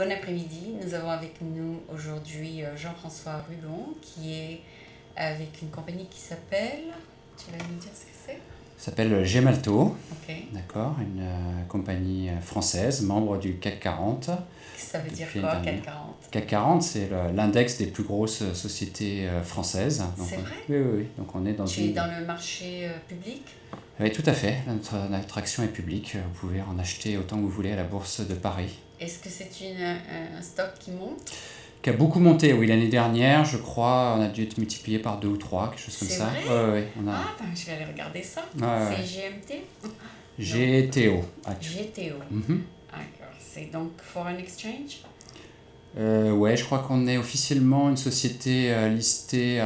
Bon après-midi. Nous avons avec nous aujourd'hui Jean-François Rulon qui est avec une compagnie qui s'appelle... Tu vas nous dire ce que c'est? Ça s'appelle Gemalto, Ok. d'accord, une compagnie française, membre du CAC 40. Ça veut dire Depuis quoi, l'année CAC 40? CAC 40, c'est l'index des plus grosses sociétés françaises. Donc, C'est vrai? oui, oui, oui. Donc on est dans Tu es dans le marché public? Oui, tout à fait. Notre action est publique. Vous pouvez en acheter autant que vous voulez à la Bourse de Paris. Est-ce que c'est un stock qui monte? Qui a beaucoup monté, oui, l'année dernière, je crois, on a dû être multiplié par 2 ou 3, quelque chose comme C'est ça. vrai? Oui, oui, on a... Ah, ben, je vais aller regarder ça. Ouais. C'est GMT? GTO. GTO. Mhm. D'accord. C'est donc Foreign Exchange? Ouais, je crois qu'on est officiellement une société listée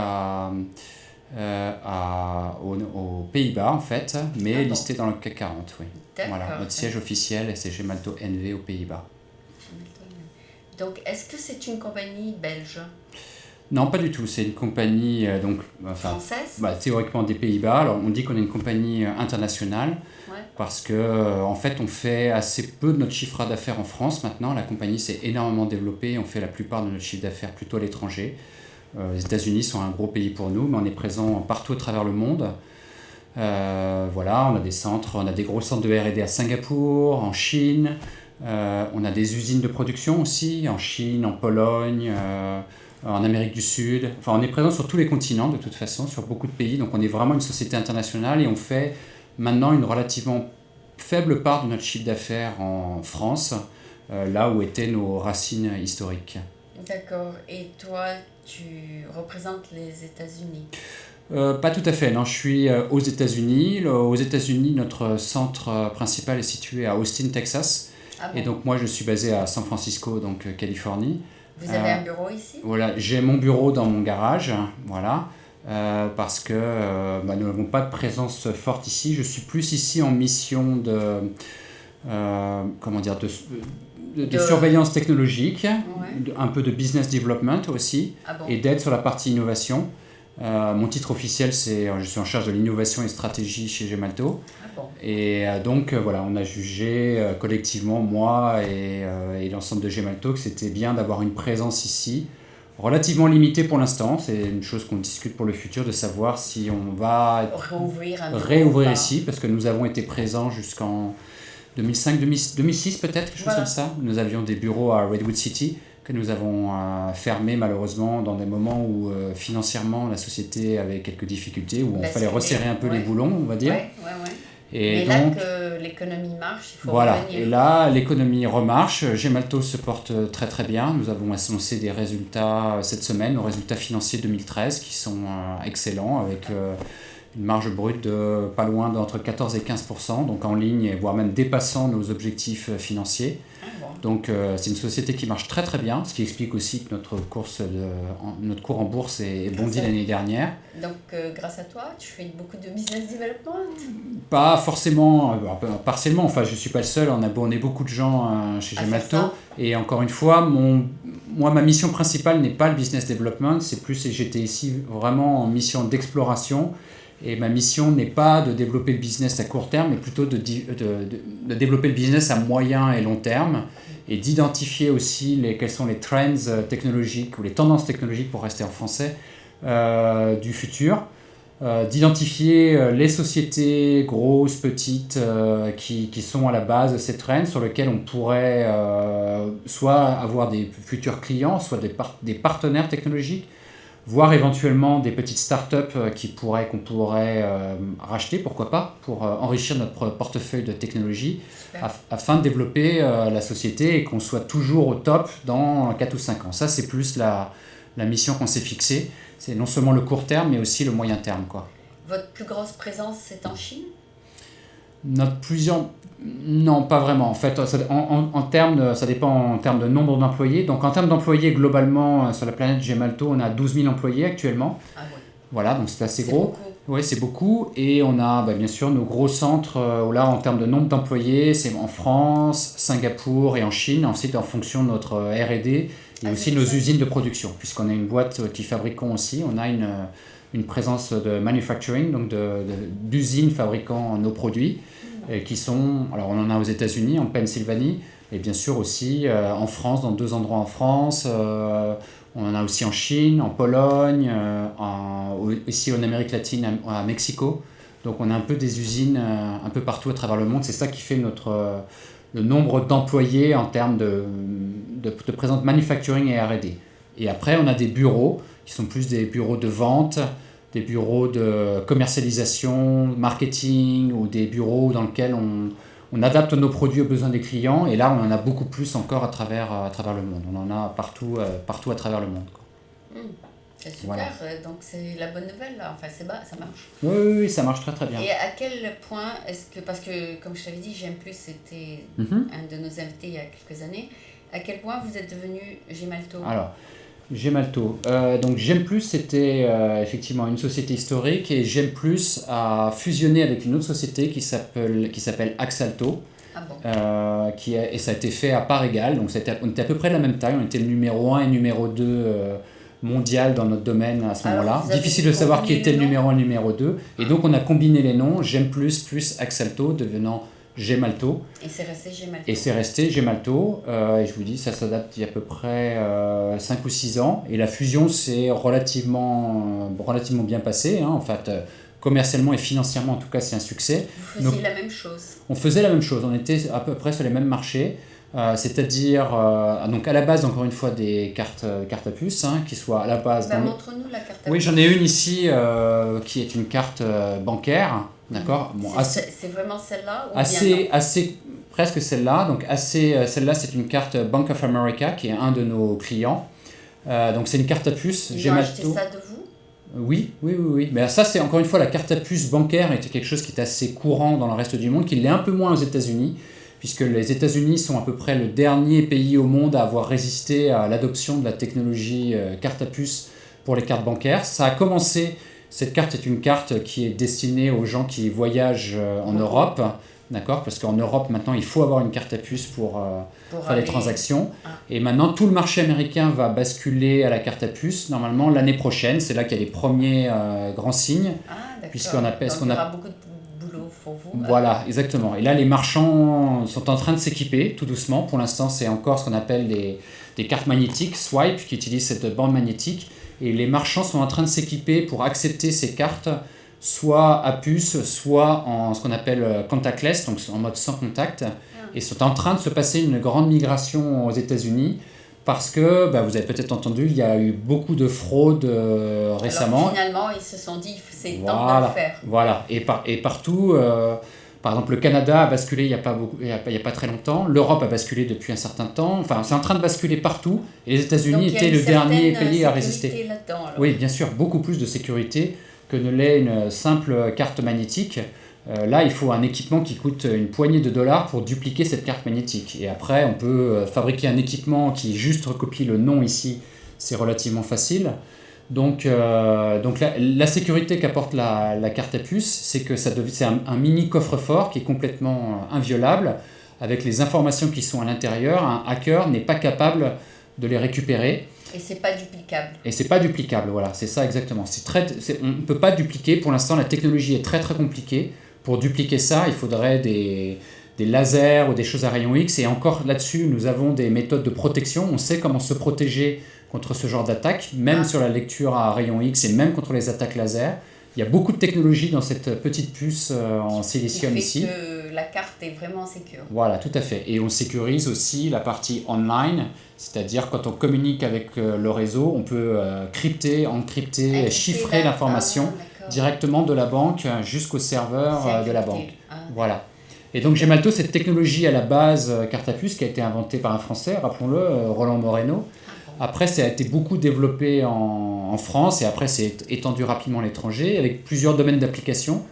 aux Pays-Bas, en fait, mais Ah bon. listée dans le CAC 40, oui. D'accord. Voilà, notre siège officiel, c'est Gemalto NV aux Pays-Bas. Donc, est-ce que c'est une compagnie belge? Non, pas du tout. C'est une compagnie Française? théoriquement des Pays-Bas. Alors, on dit qu'on est une compagnie internationale Ouais. parce que, en fait, on fait assez peu de notre chiffre d'affaires en France maintenant. La compagnie s'est énormément développée. On fait la plupart de notre chiffre d'affaires plutôt à l'étranger. Les États-Unis sont un gros pays pour nous, mais on est présent partout à travers le monde. Voilà, on a des centres, on a des gros centres de R&D à Singapour, en Chine. On a des usines de production aussi, en Chine, en Pologne, en Amérique du Sud. Enfin, on est présent sur tous les continents de toute façon, sur beaucoup de pays. Donc on est vraiment une société internationale et on fait maintenant une relativement faible part de notre chiffre d'affaires en France, là où étaient nos racines historiques. D'accord. Et toi, tu représentes les États-Unis? Pas tout à fait, non, je suis aux États-Unis. Aux États-Unis, notre centre principal est situé à Austin, Texas. Ah bon? Et donc moi, je suis basé à San Francisco, donc Californie. Vous avez un bureau ici? Voilà, j'ai mon bureau dans mon garage, voilà, parce que nous n'avons pas de présence forte ici. Je suis plus ici en mission de surveillance technologique, Ouais. un peu de business development aussi, Ah bon? et d'aide sur la partie innovation. Mon titre officiel, c'est je suis en charge de l'innovation et stratégie chez Gemalto. Ah bon? Et donc voilà, on a jugé collectivement, moi et l'ensemble de Gemalto, que c'était bien d'avoir une présence ici, relativement limitée pour l'instant. C'est une chose qu'on discute pour le futur, de savoir si on va réouvrir ici, parce que nous avons été présents jusqu'en 2006 peut-être, quelque chose Voilà. comme ça. Nous avions des bureaux à Redwood City, que nous avons fermé malheureusement dans des moments où financièrement la société avait quelques difficultés, où il fallait resserrer un peu les boulons, on va dire. Ouais. Et mais donc, là que l'économie marche, il faut voilà. revenir. Et là, l'économie remarche. Gemalto se porte très très bien. Nous avons annoncé des résultats cette semaine, nos résultats financiers 2013, qui sont excellents, avec une marge brute de pas loin d'entre 14 et 15%, donc en ligne, voire même dépassant nos objectifs financiers. Ah bon. Donc c'est une société qui marche très très bien, ce qui explique aussi que notre cours en bourse est bondi l'année dernière. Donc grâce à toi, tu fais beaucoup de business development? Pas forcément, partiellement, enfin je ne suis pas le seul, on est beaucoup de gens chez Gemalto. Et encore une fois, ma mission principale n'est pas le business development, j'étais ici vraiment en mission d'exploration. Et ma mission n'est pas de développer le business à court terme, mais plutôt de développer le business à moyen et long terme, et d'identifier aussi quels sont les trends technologiques ou les tendances technologiques, pour rester en français, du futur, d'identifier les sociétés grosses, petites, qui sont à la base de ces trends, sur lesquelles on pourrait soit avoir des futurs clients, soit des partenaires technologiques, voire éventuellement des petites startups qu'on pourrait racheter, pourquoi pas, pour enrichir notre portefeuille de technologie, afin de développer la société et qu'on soit toujours au top dans 4 ou 5 ans. Ça, c'est plus la mission qu'on s'est fixée. C'est non seulement le court terme, mais aussi le moyen terme, quoi. Votre plus grosse présence, c'est en Chine? Non, pas vraiment. En fait, ça dépend en termes de nombre d'employés. Donc, en termes d'employés, globalement, sur la planète Gemalto, on a 12 000 employés actuellement. Ah oui. Voilà, donc c'est assez gros. Beaucoup. Oui, c'est beaucoup. Et on a bien sûr nos gros centres, là, en termes de nombre d'employés, c'est en France, Singapour et en Chine. Ensuite, en fonction de notre R&D, et aussi nos usines de production, puisqu'on a une boîte qui fabriquons aussi. On a une présence de manufacturing, donc d'usines fabriquant nos produits. Qui sont, alors on en a aux États-Unis, en Pennsylvanie, Et bien sûr aussi en France, dans 2 endroits en France. On en a aussi en Chine, en Pologne, ici en Amérique latine, à Mexico. Donc on a un peu des usines un peu partout à travers le monde. C'est ça qui fait le nombre d'employés en termes de présence manufacturing et R&D. Et après, on a des bureaux qui sont plus des bureaux de vente, des bureaux de commercialisation, marketing, ou des bureaux dans lesquels on adapte nos produits aux besoins des clients. Et là, on en a beaucoup plus encore à travers le monde. On en a partout à travers le monde, quoi. C'est super, Voilà. Donc c'est la bonne nouvelle là, enfin ça marche. Oui, ça marche très très bien. Et à quel point est-ce que, parce que comme je t'avais dit, J'aime plus c'était un de nos invités il y a quelques années, à quel point vous êtes devenu Gemalto? Alors, Gemalto. Donc J'aime plus, c'était effectivement une société historique, et J'aime plus a fusionné avec une autre société qui s'appelle Axalto. Ah bon? Et ça a été fait à part égale. Donc on était à peu près de la même taille. On était le numéro 1 et numéro 2 mondial dans notre domaine à ce Alors, moment-là. vous avez Difficile de savoir qui combiné était les le noms? numéro 1 et le numéro 2. Et donc on a combiné les noms, J'aime plus Axalto, devenant Gemalto. Et c'est resté Gemalto. Et c'est resté Gemalto. Et je vous dis, ça date d'il y a à peu près 5 ou 6 ans. Et la fusion s'est relativement bien passée, hein. En fait, commercialement et financièrement, en tout cas, c'est un succès. Vous faisiez la même chose? On faisait la même chose. On était à peu près sur les mêmes marchés. C'est-à-dire, donc à la base, encore une fois, des cartes à puce, hein, qui soient à la base... Montre-nous la carte à Oui, puce. j'en ai une ici qui est une carte bancaire. D'accord. Bon, C'est vraiment celle-là ou bien non? assez presque celle-là. Donc celle-là, c'est une carte Bank of America, qui est un de nos clients. Donc c'est une carte à puce. Ils ont acheté ça de vous? Oui. Mais ça, c'est encore une fois, la carte à puce bancaire était quelque chose qui est assez courant dans le reste du monde, qui l'est un peu moins aux États-Unis, puisque les États-Unis sont à peu près le dernier pays au monde à avoir résisté à l'adoption de la technologie carte à puce pour les cartes bancaires. Ça a commencé, cette carte est une carte qui est destinée aux gens qui voyagent en Europe, d'accord, parce qu'en Europe maintenant il faut avoir une carte à puce pour faire les transactions. Et maintenant tout le marché américain va basculer à la carte à puce, normalement l'année prochaine. C'est là qu'il y a les premiers grands signes. Ah, d'accord. Puisqu'on appelle Donc, il y aura beaucoup de boulot pour vous. Voilà, exactement. Et là, les marchands sont en train de s'équiper tout doucement. Pour l'instant, c'est encore ce qu'on appelle des cartes magnétiques, swipe, qui utilisent cette bande magnétique. Et les marchands sont en train de s'équiper pour accepter ces cartes, soit à puce, soit en ce qu'on appelle contactless, donc en mode sans contact. Et sont en train de se passer une grande migration aux États-Unis, parce que, vous avez peut-être entendu, il y a eu beaucoup de fraudes récemment. Alors, finalement, ils se sont dit, c'est temps de le faire. Voilà, et partout, par exemple, le Canada a basculé il y a pas très longtemps, l'Europe a basculé depuis un certain temps, enfin, c'est en train de basculer partout, et les États-Unis étaient le dernier pays à résister. Oui, bien sûr, beaucoup plus de sécurité que ne l'est une simple carte magnétique. Là, il faut un équipement qui coûte une poignée de dollars pour dupliquer cette carte magnétique. Et après, on peut fabriquer un équipement qui juste recopie le nom ici. C'est relativement facile. Donc la sécurité qu'apporte la carte à puce, c'est que c'est un mini coffre-fort qui est complètement inviolable. Avec les informations qui sont à l'intérieur, un hacker n'est pas capable de les récupérer. Et c'est pas duplicable. Et c'est pas duplicable, voilà, c'est ça exactement. On ne peut pas dupliquer. Pour l'instant, la technologie est très très compliquée. Pour dupliquer ça, il faudrait des lasers ou des choses à rayon X. Et encore là-dessus, nous avons des méthodes de protection. On sait comment se protéger contre ce genre d'attaque, même sur la lecture à rayon X et même contre les attaques laser. Il y a beaucoup de technologie dans cette petite puce en silicium ici. Qui fait que la carte est vraiment sécure. Voilà, tout à fait. Et on sécurise aussi la partie online, c'est-à-dire quand on communique avec le réseau, on peut crypter, encrypter, chiffrer l'information directement de la banque jusqu'au serveur de la banque. Voilà. Et donc Gemalto, cette technologie à la base carte à puce qui a été inventée par un Français, rappelons-le, Roland Moreno. Après, ça a été beaucoup développé en France, et après c'est étendu rapidement à l'étranger avec plusieurs domaines d'application.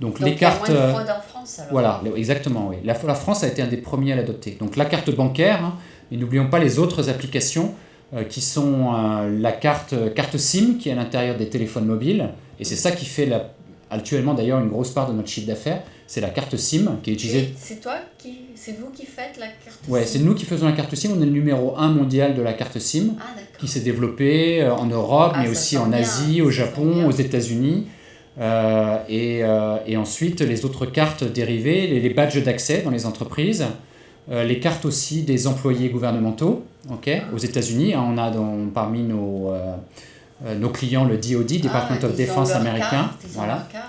Donc les cartes. Il y a moins de fraude en France alors. Voilà, exactement, oui. La France a été un des premiers à l'adopter. Donc la carte bancaire, hein, mais n'oublions pas les autres applications qui sont la carte SIM qui est à l'intérieur des téléphones mobiles. Et c'est ça qui fait actuellement d'ailleurs une grosse part de notre chiffre d'affaires. C'est la carte SIM qui est utilisée. C'est vous qui faites la carte SIM? Ouais, c'est nous qui faisons la carte SIM. On est le numéro 1 mondial de la carte SIM, qui s'est développée en Europe, mais aussi en Asie, au Japon, aux États-Unis. Et ensuite, les autres cartes dérivées, les badges d'accès dans les entreprises. les cartes aussi des employés gouvernementaux, aux États-Unis. Hein, on a parmi nos clients le DoD, Department of Defense américain.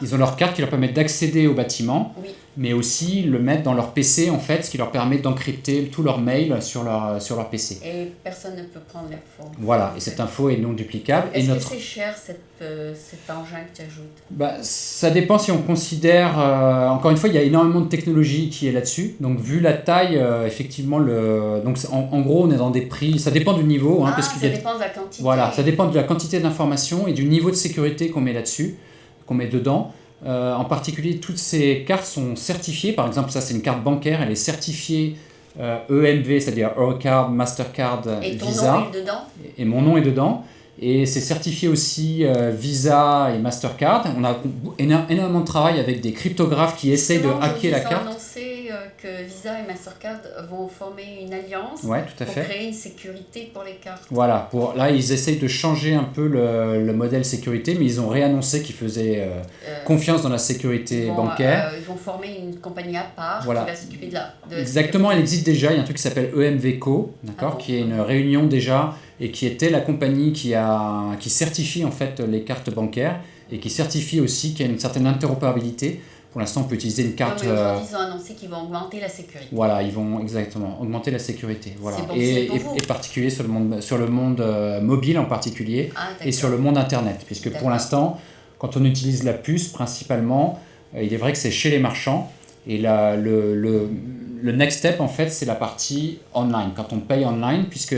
Ils ont leur carte qui leur permet d'accéder au bâtiment, mais aussi le mettre dans leur PC, en fait, ce qui leur permet d'encrypter tous leurs mails sur leur PC. Et personne ne peut prendre l'info. Voilà, et cette info est non duplicable. Est-ce que c'est cher cet engin que tu ajoutes? Ça dépend si on considère... encore une fois, il y a énormément de technologie qui est là-dessus. Donc, vu la taille, effectivement, donc, en gros, on est dans des prix... Ça dépend du niveau. Hein, ça dépend de la quantité. Voilà, ça dépend de la quantité d'informations et du niveau de sécurité qu'on met là-dessus, qu'on met dedans. En particulier, toutes ces cartes sont certifiées. Par exemple, ça, c'est une carte bancaire. Elle est certifiée EMV, c'est-à-dire Eurocard, Mastercard, et ton Visa. nom est dedans. Et mon nom est dedans. Et c'est certifié aussi Visa et Mastercard. On a énormément de travail avec des cryptographes qui essayent de hacker la carte. Ils ont annoncé que Visa et Mastercard vont former une alliance tout à pour fait. créer une sécurité pour les cartes. Voilà, là ils essayent de changer un peu le modèle sécurité, mais ils ont réannoncé qu'ils faisaient confiance dans la sécurité bancaire. Ils vont former une compagnie à part qui va s'occuper de la Exactement, elle existe déjà. Il y a un truc qui s'appelle EMVCO, qui est une réunion déjà et qui était la compagnie qui certifie en fait les cartes bancaires et qui certifie aussi qu'il y a une certaine interopérabilité. Pour l'instant, on peut utiliser une carte... mais aujourd'hui, ils ont annoncé qu'ils vont augmenter la sécurité. Voilà, ils vont exactement augmenter la sécurité. Voilà. C'est bon, et particulier sur le monde mobile en particulier et sur le monde Internet. Puisque pour l'instant, quand on utilise la puce, principalement, il est vrai que c'est chez les marchands. Et le next step, en fait, c'est la partie online. Quand on paye online, puisque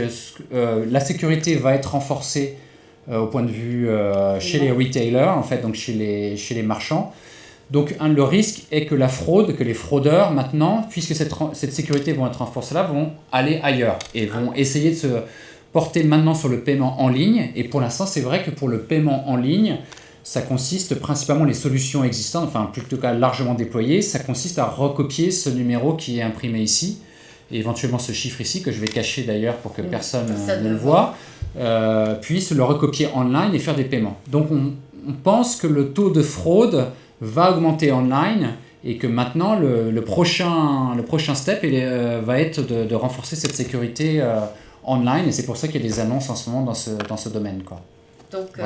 la sécurité va être renforcée au point de vue chez les retailers, en fait, donc chez les marchands. Donc le risque est que les fraudeurs maintenant, puisque cette sécurité vont être renforcée là, vont aller ailleurs et vont essayer de se porter maintenant sur le paiement en ligne. Et pour l'instant, c'est vrai que pour le paiement en ligne, ça consiste principalement les solutions existantes, enfin plutôt qu'à largement déployées, ça consiste à recopier ce numéro qui est imprimé ici, et éventuellement ce chiffre ici, que je vais cacher d'ailleurs pour que personne ne le voit, puisse le recopier online et faire des paiements. Donc on pense que le taux de fraude va augmenter online et que maintenant le prochain step va être de renforcer cette sécurité online, et c'est pour ça qu'il y a des annonces en ce moment dans ce domaine, quoi. Donc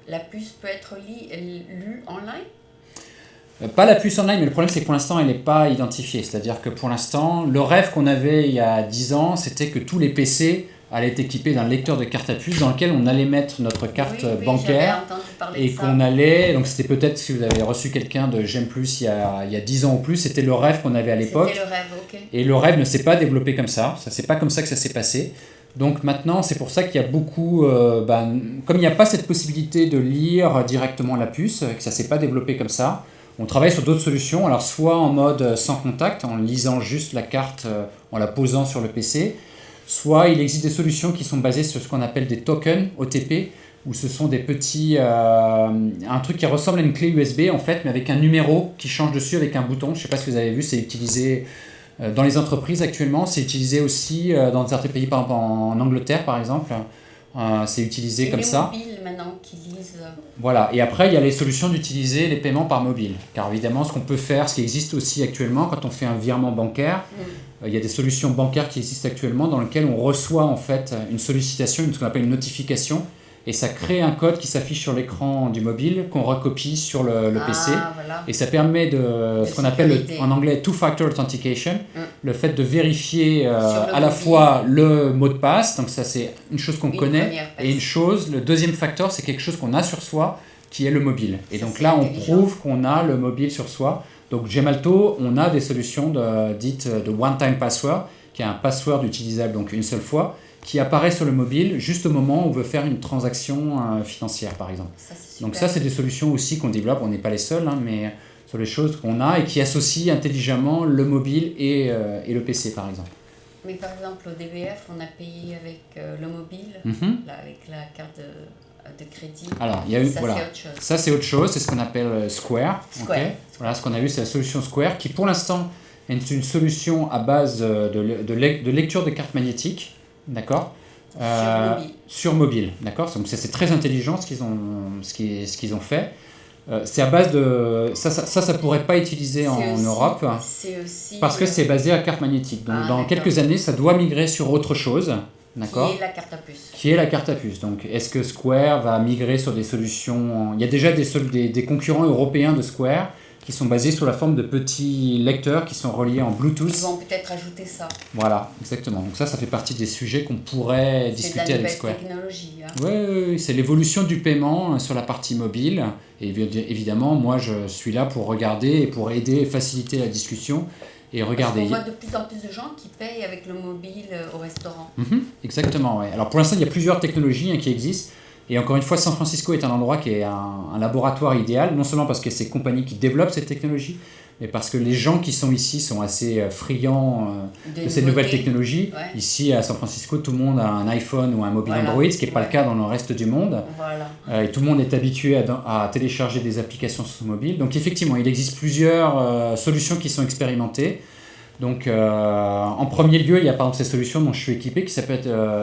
la puce peut être lue online? Pas la puce online, mais le problème c'est que pour l'instant elle n'est pas identifiée, c'est-à-dire que pour l'instant le rêve qu'on avait il y a 10 ans, c'était que tous les PC allaient être équipés d'un lecteur de carte à puce dans lequel on allait mettre notre carte bancaire et qu'on allait, donc c'était peut-être si vous avez reçu quelqu'un de J'aime Plus il y a 10 ans ou plus, c'était le rêve qu'on avait à l'époque. C'était le rêve, ok. Et le rêve ne s'est pas développé comme ça, c'est pas comme ça que ça s'est passé. Donc maintenant, c'est pour ça qu'il y a beaucoup, comme il n'y a pas cette possibilité de lire directement la puce, que ça ne s'est pas développé comme ça, on travaille sur d'autres solutions, alors soit en mode sans contact, en lisant juste la carte, en la posant sur le PC, soit il existe des solutions qui sont basées sur ce qu'on appelle des tokens, OTP, où ce sont des petits, un truc qui ressemble à une clé USB en fait, mais avec un numéro qui change dessus avec un bouton. Je ne sais pas si vous avez vu, c'est utilisé dans les entreprises actuellement, c'est utilisé aussi dans certains pays, par exemple en Angleterre par exemple, c'est utilisé comme ça. Les mobiles maintenant qui lisent. Voilà, et après il y a les solutions d'utiliser les paiements par mobile, car évidemment ce qu'on peut faire, ce qui existe aussi actuellement quand on fait un virement bancaire, il y a des solutions bancaires qui existent actuellement dans lesquelles on reçoit en fait une sollicitation, ce qu'on appelle une notification, et ça crée un code qui s'affiche sur l'écran du mobile qu'on recopie sur le PC. Voilà. Et ça permet de ce qu'on appelle en anglais two-factor authentication, le fait de vérifier à la fois le mot de passe, donc ça c'est une chose qu'on connaît, et le deuxième facteur c'est quelque chose qu'on a sur soi qui est le mobile. Et donc là on prouve qu'on a le mobile sur soi. Donc Gemalto, on a des solutions dites de one-time password, qui est un password utilisable donc une seule fois, qui apparaît sur le mobile juste au moment où on veut faire une transaction financière, par exemple. Donc ça, c'est des solutions aussi qu'on développe, on n'est pas les seuls, hein, mais sur les choses qu'on a et qui associent intelligemment le mobile et le PC, par exemple. Mais par exemple, au DBF, on a payé avec le mobile, là, avec la carte de crédit. Alors, c'est autre chose. Ça, c'est autre chose, c'est ce qu'on appelle Square. Okay. Voilà, ce qu'on a vu, c'est la solution Square, qui pour l'instant est une solution à base de lecture de cartes magnétiques. D'accord. Sur mobile, d'accord. Donc c'est très intelligent ce qu'ils ont fait. C'est à base de... Ça pourrait pas utiliser en Europe C'est aussi parce que c'est basé à carte magnétique. Donc dans quelques années, ça doit migrer sur autre chose. D'accord. Qui est la carte à puce. Qui est la carte à puce. Donc est-ce que Square va migrer sur des solutions... Il y a déjà des concurrents européens de Square qui sont basés sur la forme de petits lecteurs qui sont reliés en Bluetooth. Ils vont peut-être ajouter ça. Voilà, exactement. Donc ça fait partie des sujets qu'on pourrait discuter avec Square. C'est de la nouvelle technologie. Hein. Oui, c'est l'évolution du paiement sur la partie mobile. Et évidemment, moi, je suis là pour regarder et pour aider et faciliter la discussion. Et regarder. On voit de plus en plus de gens qui payent avec le mobile au restaurant. Exactement, ouais. Alors pour l'instant, il y a plusieurs technologies qui existent. Et encore une fois, San Francisco est un endroit qui est un laboratoire idéal, non seulement parce que c'est ces compagnies qui développent cette technologie, mais parce que les gens qui sont ici sont assez friands de ces nouvelles technologies. Ouais. Ici, à San Francisco, tout le monde a un iPhone ou un mobile Android, ce qui n'est pas le cas dans le reste du monde. Voilà. Et tout le monde est habitué à télécharger des applications sur son mobile. Donc effectivement, il existe plusieurs solutions qui sont expérimentées. Donc en premier lieu, il y a par exemple ces solutions dont je suis équipé qui s'appelle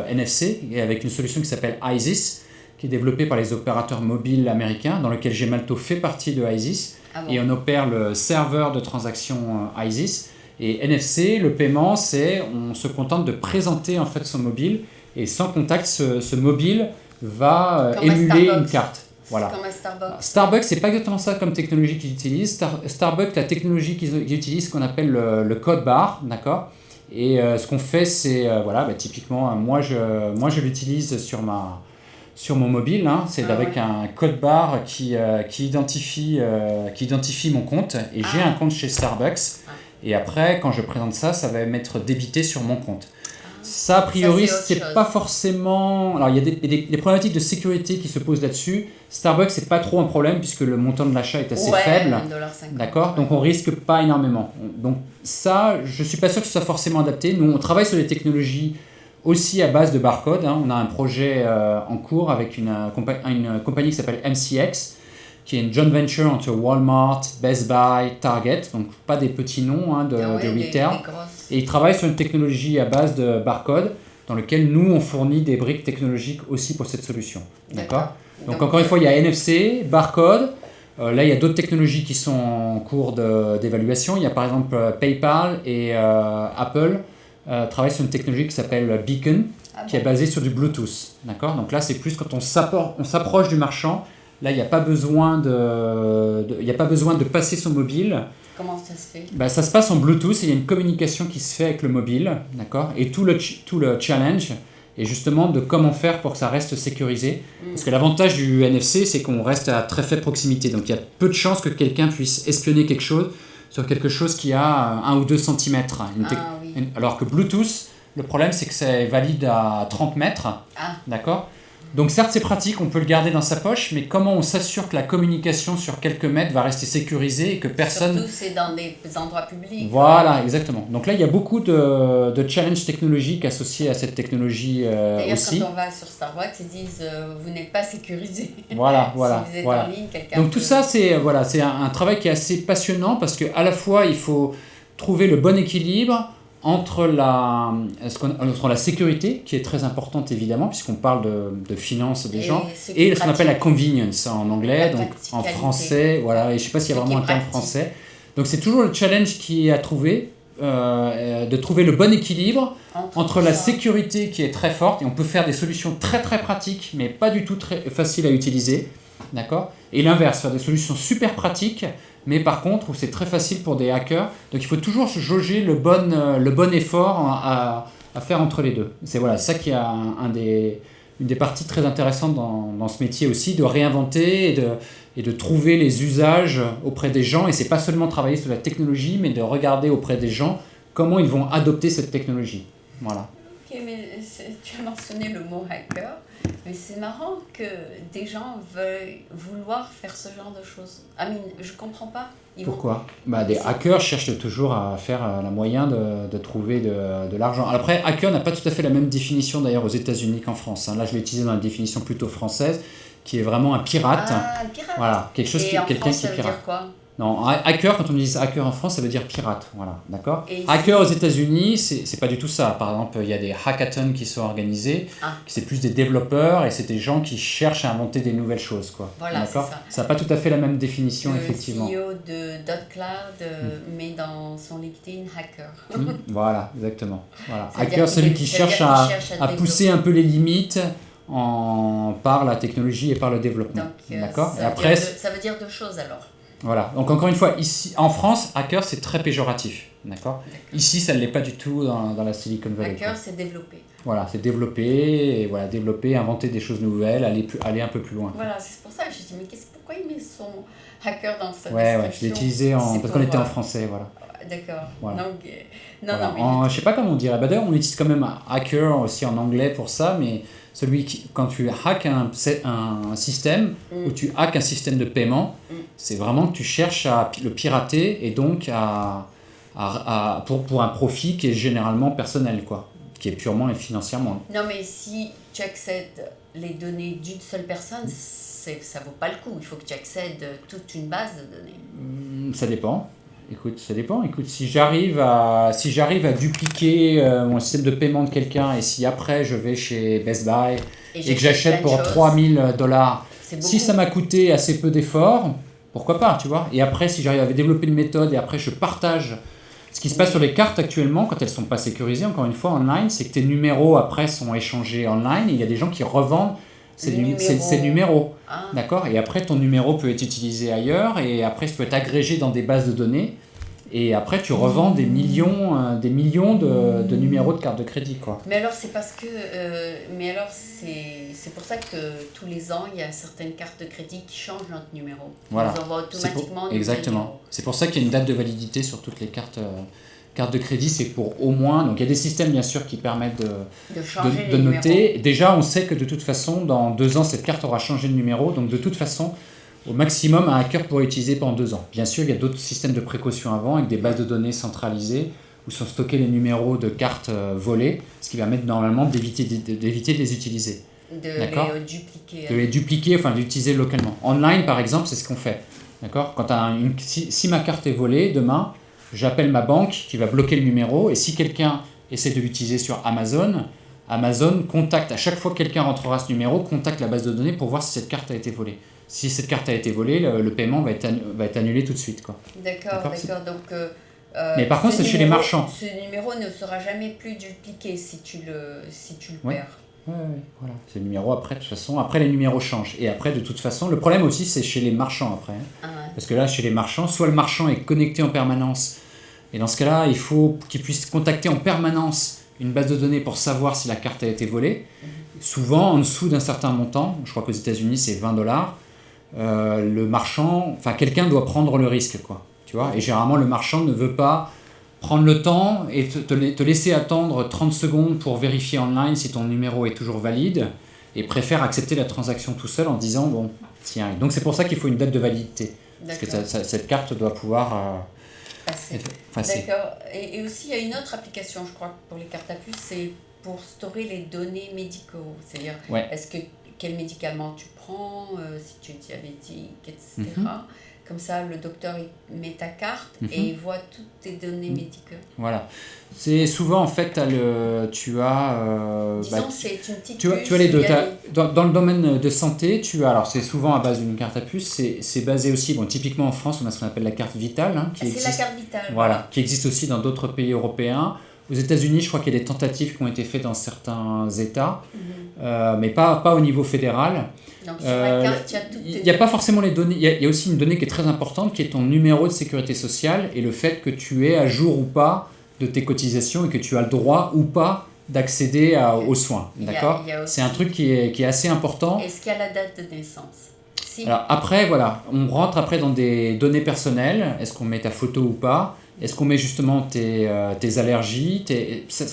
NFC, et avec une solution qui s'appelle ISIS, qui est développée par les opérateurs mobiles américains, dans lequel Gemalto fait partie de ISIS. Ah bon. Et on opère le serveur de transaction ISIS. Et NFC, le paiement, on se contente de présenter en fait son mobile, et sans contact, ce mobile va émuler une carte. Voilà. Comme un Starbucks. Starbucks, c'est pas exactement ça comme technologie qu'ils utilisent. Starbucks, la technologie qu'ils utilisent, ce qu'on appelle le code barre, d'accord. Et ce qu'on fait, c'est typiquement, moi je l'utilise sur mon mobile, hein. C'est avec un code barre qui identifie mon compte, et j'ai un compte chez Starbucks. Et après, quand je présente ça, ça va m'être débité sur mon compte. Ça, a priori, c'est pas forcément... Alors, il y a des problématiques de sécurité qui se posent là-dessus. Starbucks, c'est pas trop un problème puisque le montant de l'achat est assez faible. $1,50. D'accord. Donc, on risque pas énormément. Donc, ça, je suis pas sûr que ce soit forcément adapté. Nous, on travaille sur des technologies aussi à base de barcode. Hein. On a un projet en cours avec une compagnie qui s'appelle MCX, qui est une joint venture entre Walmart, Best Buy, Target, donc pas des petits noms de retail. Et ils travaillent sur une technologie à base de barcode, dans lequel nous, on fournit des briques technologiques aussi pour cette solution. D'accord. Donc encore une fois, il y a NFC, barcode. Là, il y a d'autres technologies qui sont en cours d'évaluation. Il y a par exemple PayPal et Apple travaillent sur une technologie qui s'appelle Beacon, qui est basée sur du Bluetooth. D'accord. Donc là, c'est plus quand on s'approche du marchand. Là, il n'y a pas besoin de passer son mobile. Comment ça se fait ? Ça se passe en Bluetooth, il y a une communication qui se fait avec le mobile, d'accord ? Et tout le challenge est justement de comment faire pour que ça reste sécurisé. Parce que l'avantage du NFC, c'est qu'on reste à très faible proximité. Donc, il y a peu de chances que quelqu'un puisse espionner quelque chose sur quelque chose qui a 1 ou 2 cm. Alors que Bluetooth, le problème, c'est que c'est valide à 30 mètres, d'accord ? Donc certes c'est pratique, on peut le garder dans sa poche, mais comment on s'assure que la communication sur quelques mètres va rester sécurisée et que personne... Surtout c'est dans des endroits publics. Voilà, exactement. Donc là il y a beaucoup de challenges technologiques associés à cette technologie D'ailleurs, aussi. Quand on va sur Starbucks, ils disent vous n'êtes pas sécurisé. Voilà. Si vous êtes en ligne, quelqu'un Donc tout ça c'est un travail qui est assez passionnant parce qu'à la fois il faut trouver le bon équilibre entre la sécurité, qui est très importante évidemment, puisqu'on parle de finances des gens, et ce qu'on appelle la convenience en anglais, donc en français, voilà, et je ne sais pas s'il y a vraiment un terme français. Donc c'est toujours le challenge qui est à trouver, de trouver le bon équilibre entre la sécurité qui est très forte, et on peut faire des solutions très très pratiques, mais pas du tout très faciles à utiliser, d'accord ? Et l'inverse, faire des solutions super pratiques, mais par contre où c'est très facile pour des hackers. Donc il faut toujours se jauger le bon effort à faire entre les deux. C'est ça qui est une des parties très intéressantes dans ce métier aussi, de réinventer et de trouver les usages auprès des gens. Et c'est pas seulement travailler sur la technologie, mais de regarder auprès des gens comment ils vont adopter cette technologie. Voilà. Ok, mais tu as mentionné le mot hacker. Mais c'est marrant que des gens veuillent vouloir faire ce genre de choses. Je comprends pas. Pourquoi ? Des hackers cherchent toujours à faire la moyen de trouver de l'argent. Après, hacker n'a pas tout à fait la même définition d'ailleurs aux États-Unis qu'en France. Là, je l'ai utilisé dans la définition plutôt française, qui est vraiment un pirate. Ah, un pirate. Voilà, quelqu'un qui ça veut pirate. dire quoi ? Non, hacker, quand on dit hacker en France, ça veut dire pirate, voilà, d'accord. Et Hacker aux États-Unis, c'est pas du tout ça. Par exemple, il y a des hackathons qui sont organisés, c'est plus des développeurs et c'est des gens qui cherchent à inventer des nouvelles choses, quoi. Voilà, d'accord. c'est ça. Ça n'a pas tout à fait la même définition, effectivement. Le CEO de .cloud met dans son LinkedIn hacker. Voilà, exactement. Voilà. Ça veut Hacker, dire c'est celui qui cherche à développer. pousser un peu les limites par la technologie et par le développement. Donc, d'accord. Et après, après, ça veut dire deux choses alors. voilà. Donc encore une fois, ici, en France, hacker, c'est très péjoratif. D'accord. Ici, ça ne l'est pas du tout dans la Silicon Valley. Hacker, c'est développer. Voilà, c'est développer, et voilà, développer, inventer des choses nouvelles, aller un peu plus loin. Voilà, c'est pour ça que j'ai dit, mais pourquoi il met son hacker dans sa ouais, description? Je l'ai utilisé parce qu'on était en français, voilà. D'accord. Voilà. Donc, voilà. non, mais Je sais pas comment on dirait. D'ailleurs, on utilise quand même hacker aussi en anglais pour ça, mais quand tu hacks un système, ou tu hacks un système de paiement, c'est vraiment que tu cherches à le pirater et donc pour un profit qui est généralement personnel, quoi, qui est purement et financièrement. Non, mais si tu accèdes les données d'une seule personne, ça vaut pas le coup. Il faut que tu accèdes toute une base de données. Ça dépend. Écoute, ça dépend. Écoute, si j'arrive à dupliquer mon système de paiement de quelqu'un et si après je vais chez Best Buy et que j'achète pour $3,000, si ça m'a coûté assez peu d'efforts, pourquoi pas, tu vois. Et après, si j'arrive à développer une méthode et après je partage. Ce qui se passe sur les cartes actuellement, quand elles ne sont pas sécurisées, encore une fois, online, c'est que tes numéros après sont échangés online et il y a des gens qui revendent ces numéros. D'accord. Et après, ton numéro peut être utilisé ailleurs et après, ça peut être agrégé dans des bases de données. Et après, tu revends des millions de numéros de carte de crédit, quoi. Mais alors, c'est parce que... c'est pour ça que tous les ans, il y a certaines cartes de crédit qui changent notre numéro. Voilà. Ils envoient automatiquement notre exactement. numéro. C'est pour ça qu'il y a une date de validité sur toutes les cartes de crédit. C'est pour au moins... Donc, il y a des systèmes, bien sûr, qui permettent de noter. Déjà, on sait que de toute façon, dans 2 ans, cette carte aura changé de numéro. Donc, de toute façon... Au maximum, un hacker pourrait utiliser pendant 2 ans. Bien sûr, il y a d'autres systèmes de précaution avant, avec des bases de données centralisées, où sont stockés les numéros de cartes volées, ce qui permet normalement d'éviter de les utiliser. De les dupliquer. De les dupliquer, enfin de les utiliser localement. Online, par exemple, c'est ce qu'on fait. D'accord. Quand si ma carte est volée, demain, j'appelle ma banque qui va bloquer le numéro, et si quelqu'un essaie de l'utiliser sur Amazon contacte, à chaque fois que quelqu'un rentrera ce numéro, contacte la base de données pour voir si cette carte a été volée. Si cette carte a été volée, le paiement va être annulé tout de suite, quoi. D'accord. Donc, mais par contre, c'est chez les marchands. Ce numéro ne sera jamais plus dupliqué si tu le perds. Ouais, voilà. C'est le numéro après, de toute façon. Après, les numéros changent. Et après, de toute façon, le problème aussi, c'est chez les marchands après. Hein. Parce que là, chez les marchands, soit le marchand est connecté en permanence. Et dans ce cas-là, il faut qu'il puisse contacter en permanence une base de données pour savoir si la carte a été volée. Souvent, en dessous d'un certain montant, je crois qu'aux États-Unis, c'est $20. Le marchand, enfin quelqu'un doit prendre le risque, quoi, tu vois. Et généralement le marchand ne veut pas prendre le temps et te laisser attendre 30 secondes pour vérifier online si ton numéro est toujours valide et préfère accepter la transaction tout seul en disant bon tiens. Donc c'est pour ça qu'il faut une date de validité. Parce que cette carte doit pouvoir être passée. D'accord. Et aussi il y a une autre application, je crois, pour les cartes à puce, c'est pour stocker les données médicaux. C'est-à-dire quel médicament tu prends, si tu es diabétique, etc. Comme ça, le docteur il met ta carte et il voit toutes tes données médicales. Voilà. C'est souvent, en fait, tu as les deux. Dans le domaine de santé, alors c'est souvent à base d'une carte à puce. C'est basé aussi, typiquement en France, on a ce qu'on appelle la carte vitale. Hein, c'est la carte vitale. Voilà, qui existe aussi dans d'autres pays européens. Aux États-Unis, je crois qu'il y a des tentatives qui ont été faites dans certains États, mais pas au niveau fédéral. Donc sur la carte, il n'y a pas forcément les données. Il y a aussi une donnée qui est très importante, qui est ton numéro de sécurité sociale et le fait que tu es à jour ou pas de tes cotisations et que tu as le droit ou pas d'accéder aux soins. D'accord ? C'est un truc qui est assez important. Est-ce qu'il y a la date de naissance ? Si. Alors après, voilà, on rentre après dans des données personnelles. Est-ce qu'on met ta photo ou pas ? Est-ce qu'on met justement tes allergies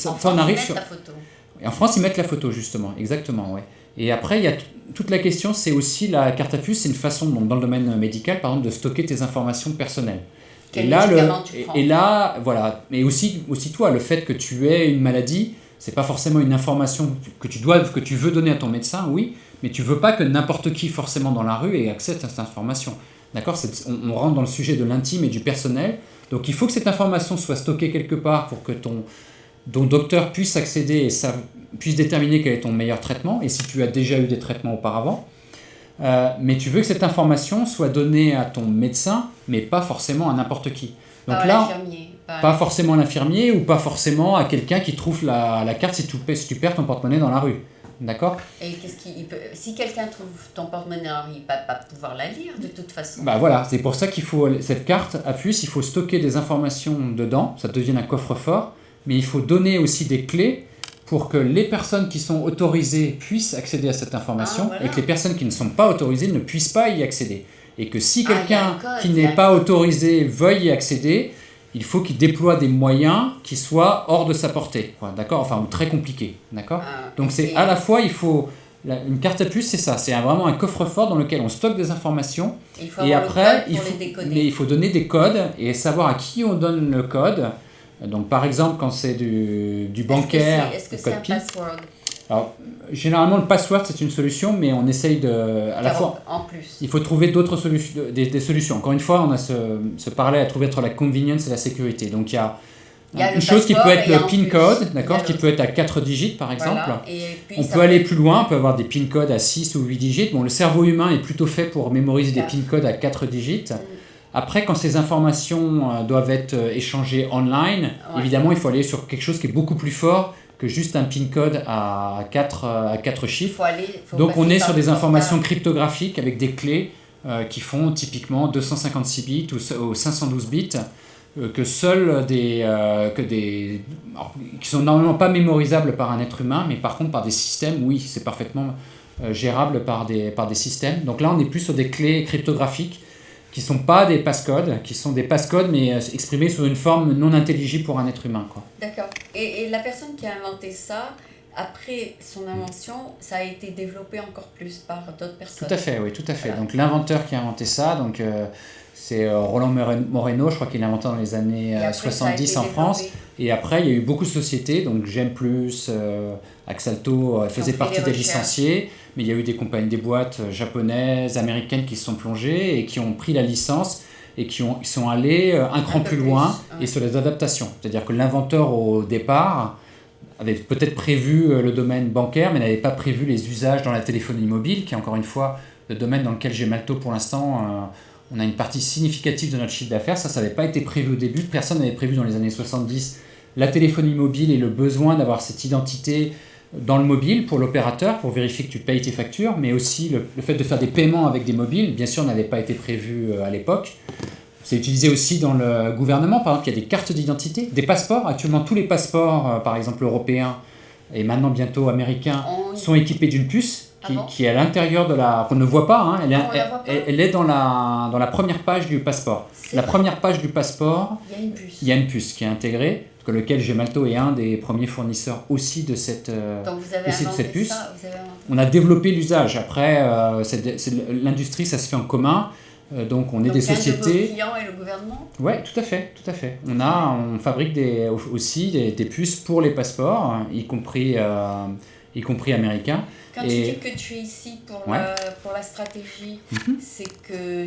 En France, ils mettent la photo. Et en France, ils mettent la photo, justement. Exactement, ouais. Et après, il y a toute la question, c'est aussi la carte à puce, c'est une façon, dans le domaine médical, par exemple, de stocker tes informations personnelles. Quel médicament tu prends ? Et là, voilà. Mais aussi toi, le fait que tu aies une maladie, c'est pas forcément une information que tu veux donner à ton médecin, oui, mais tu veux pas que n'importe qui, forcément dans la rue, ait accès à cette information. D'accord ? On rentre dans le sujet de l'intime et du personnel. Donc il faut que cette information soit stockée quelque part pour que ton docteur puisse accéder et puisse déterminer quel est ton meilleur traitement et si tu as déjà eu des traitements auparavant. Mais tu veux que cette information soit donnée à ton médecin, mais pas forcément à n'importe qui. Donc l'infirmier. Pas forcément à l'infirmier ou pas forcément à quelqu'un qui trouve la carte si tu perds ton porte-monnaie dans la rue. D'accord ? Et si quelqu'un trouve ton porte-monnaie dans la rue, il ne va pas pouvoir la lire de toute façon. Voilà, c'est pour ça qu'il faut cette carte à puce, il faut stocker des informations dedans, ça devient un coffre-fort, mais il faut donner aussi des clés pour que les personnes qui sont autorisées puissent accéder à cette information et que les personnes qui ne sont pas autorisées ne puissent pas y accéder. Et que si quelqu'un qui n'est pas autorisé veuille y accéder, il faut qu'il déploie des moyens qui soient hors de sa portée, quoi, d'accord ? Enfin, ou très compliqués, d'accord ? Donc c'est à la fois, il faut... Une carte à puce, c'est ça, c'est vraiment un coffre-fort dans lequel on stocke des informations et après, il faut donner des codes et savoir à qui on donne le code. Donc par exemple, quand c'est du bancaire, est-ce que c'est un password ? Alors, généralement, le password, c'est une solution, mais on essaye à la fois... En plus. Il faut trouver d'autres solutions, des solutions. Encore une fois, on a ce parallèle à trouver entre la convenience et la sécurité. Donc, il y a une chose qui peut être le PIN code, d'accord, qui peut être à 4 digits, par exemple. Voilà. Et puis, on peut aller plus loin, on peut avoir des PIN codes à 6 ou 8 digits. Bon, le cerveau humain est plutôt fait pour mémoriser des PIN codes à 4 digits. Après, quand ces informations doivent être échangées online, évidemment, il faut aller sur quelque chose qui est beaucoup plus fort que juste un PIN code à 4 chiffres. Donc on est sur des informations cryptographiques avec des clés qui font typiquement 256 bits ou 512 bits que seuls qui sont normalement pas mémorisables par un être humain, mais par contre par des systèmes, oui, c'est parfaitement gérable par des systèmes. Donc là on est plus sur des clés cryptographiques qui ne sont pas des passcodes, qui sont des passcodes mais exprimés sous une forme non intelligible pour un être humain, quoi. D'accord. Et la personne qui a inventé ça, après son invention, ça a été développé encore plus par d'autres personnes. Tout à fait, oui, tout à fait. Voilà. Donc l'inventeur qui a inventé ça, c'est Roland Moreno, je crois qu'il l'a inventé dans les années 70 en France. Et après, il y a eu beaucoup de sociétés, donc GEM+, Axalto faisait partie des licenciés, mais il y a eu des compagnies, des boîtes japonaises, américaines qui se sont plongées et qui ont pris la licence et qui sont allés un cran plus loin et sur les adaptations. C'est-à-dire que l'inventeur au départ avait peut-être prévu le domaine bancaire, mais n'avait pas prévu les usages dans la téléphonie mobile, qui est encore une fois le domaine dans lequel Gemalto pour l'instant... on a une partie significative de notre chiffre d'affaires, ça n'avait pas été prévu au début, personne n'avait prévu dans les années 70 la téléphonie mobile et le besoin d'avoir cette identité dans le mobile pour l'opérateur, pour vérifier que tu payes tes factures, mais aussi le fait de faire des paiements avec des mobiles, bien sûr, n'avait pas été prévu à l'époque. C'est utilisé aussi dans le gouvernement, par exemple, il y a des cartes d'identité, des passeports. Actuellement, tous les passeports, par exemple européens et maintenant bientôt américains, sont équipés d'une puce. Qui est à l'intérieur de qu'on ne voit pas, hein, elle est dans la première page du passeport. Première page du passeport, il y a une puce qui est intégrée, lequel Gemalto est un des premiers fournisseurs aussi de cette puce. On a développé l'usage. Après, l'industrie, ça se fait en commun. Donc on est des sociétés. Donc, vos clients et le gouvernement ? Oui, tout à fait. On fabrique aussi des puces pour les passeports, y compris américains. Quand tu dis que tu es ici pour la stratégie, c'est que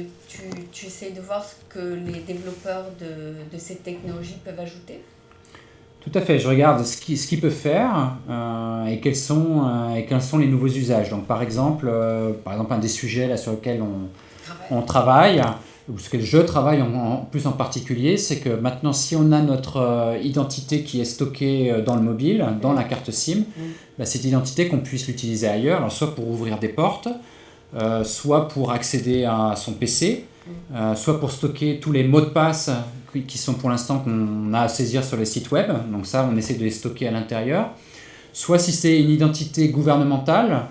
tu essaies de voir ce que les développeurs de ces technologies peuvent ajouter ? Tout à fait, je regarde ce qu'ils peuvent faire et quels sont les nouveaux usages. Donc par exemple un des sujets là, sur lesquels on travaille, ou ce que je travaille plus en particulier, c'est que maintenant si on a notre identité qui est stockée dans le mobile, dans la carte SIM, cette identité qu'on puisse l'utiliser ailleurs, alors soit pour ouvrir des portes, soit pour accéder à son PC, soit pour stocker tous les mots de passe qui sont pour l'instant qu'on a à saisir sur les sites web, donc ça on essaie de les stocker à l'intérieur, soit si c'est une identité gouvernementale,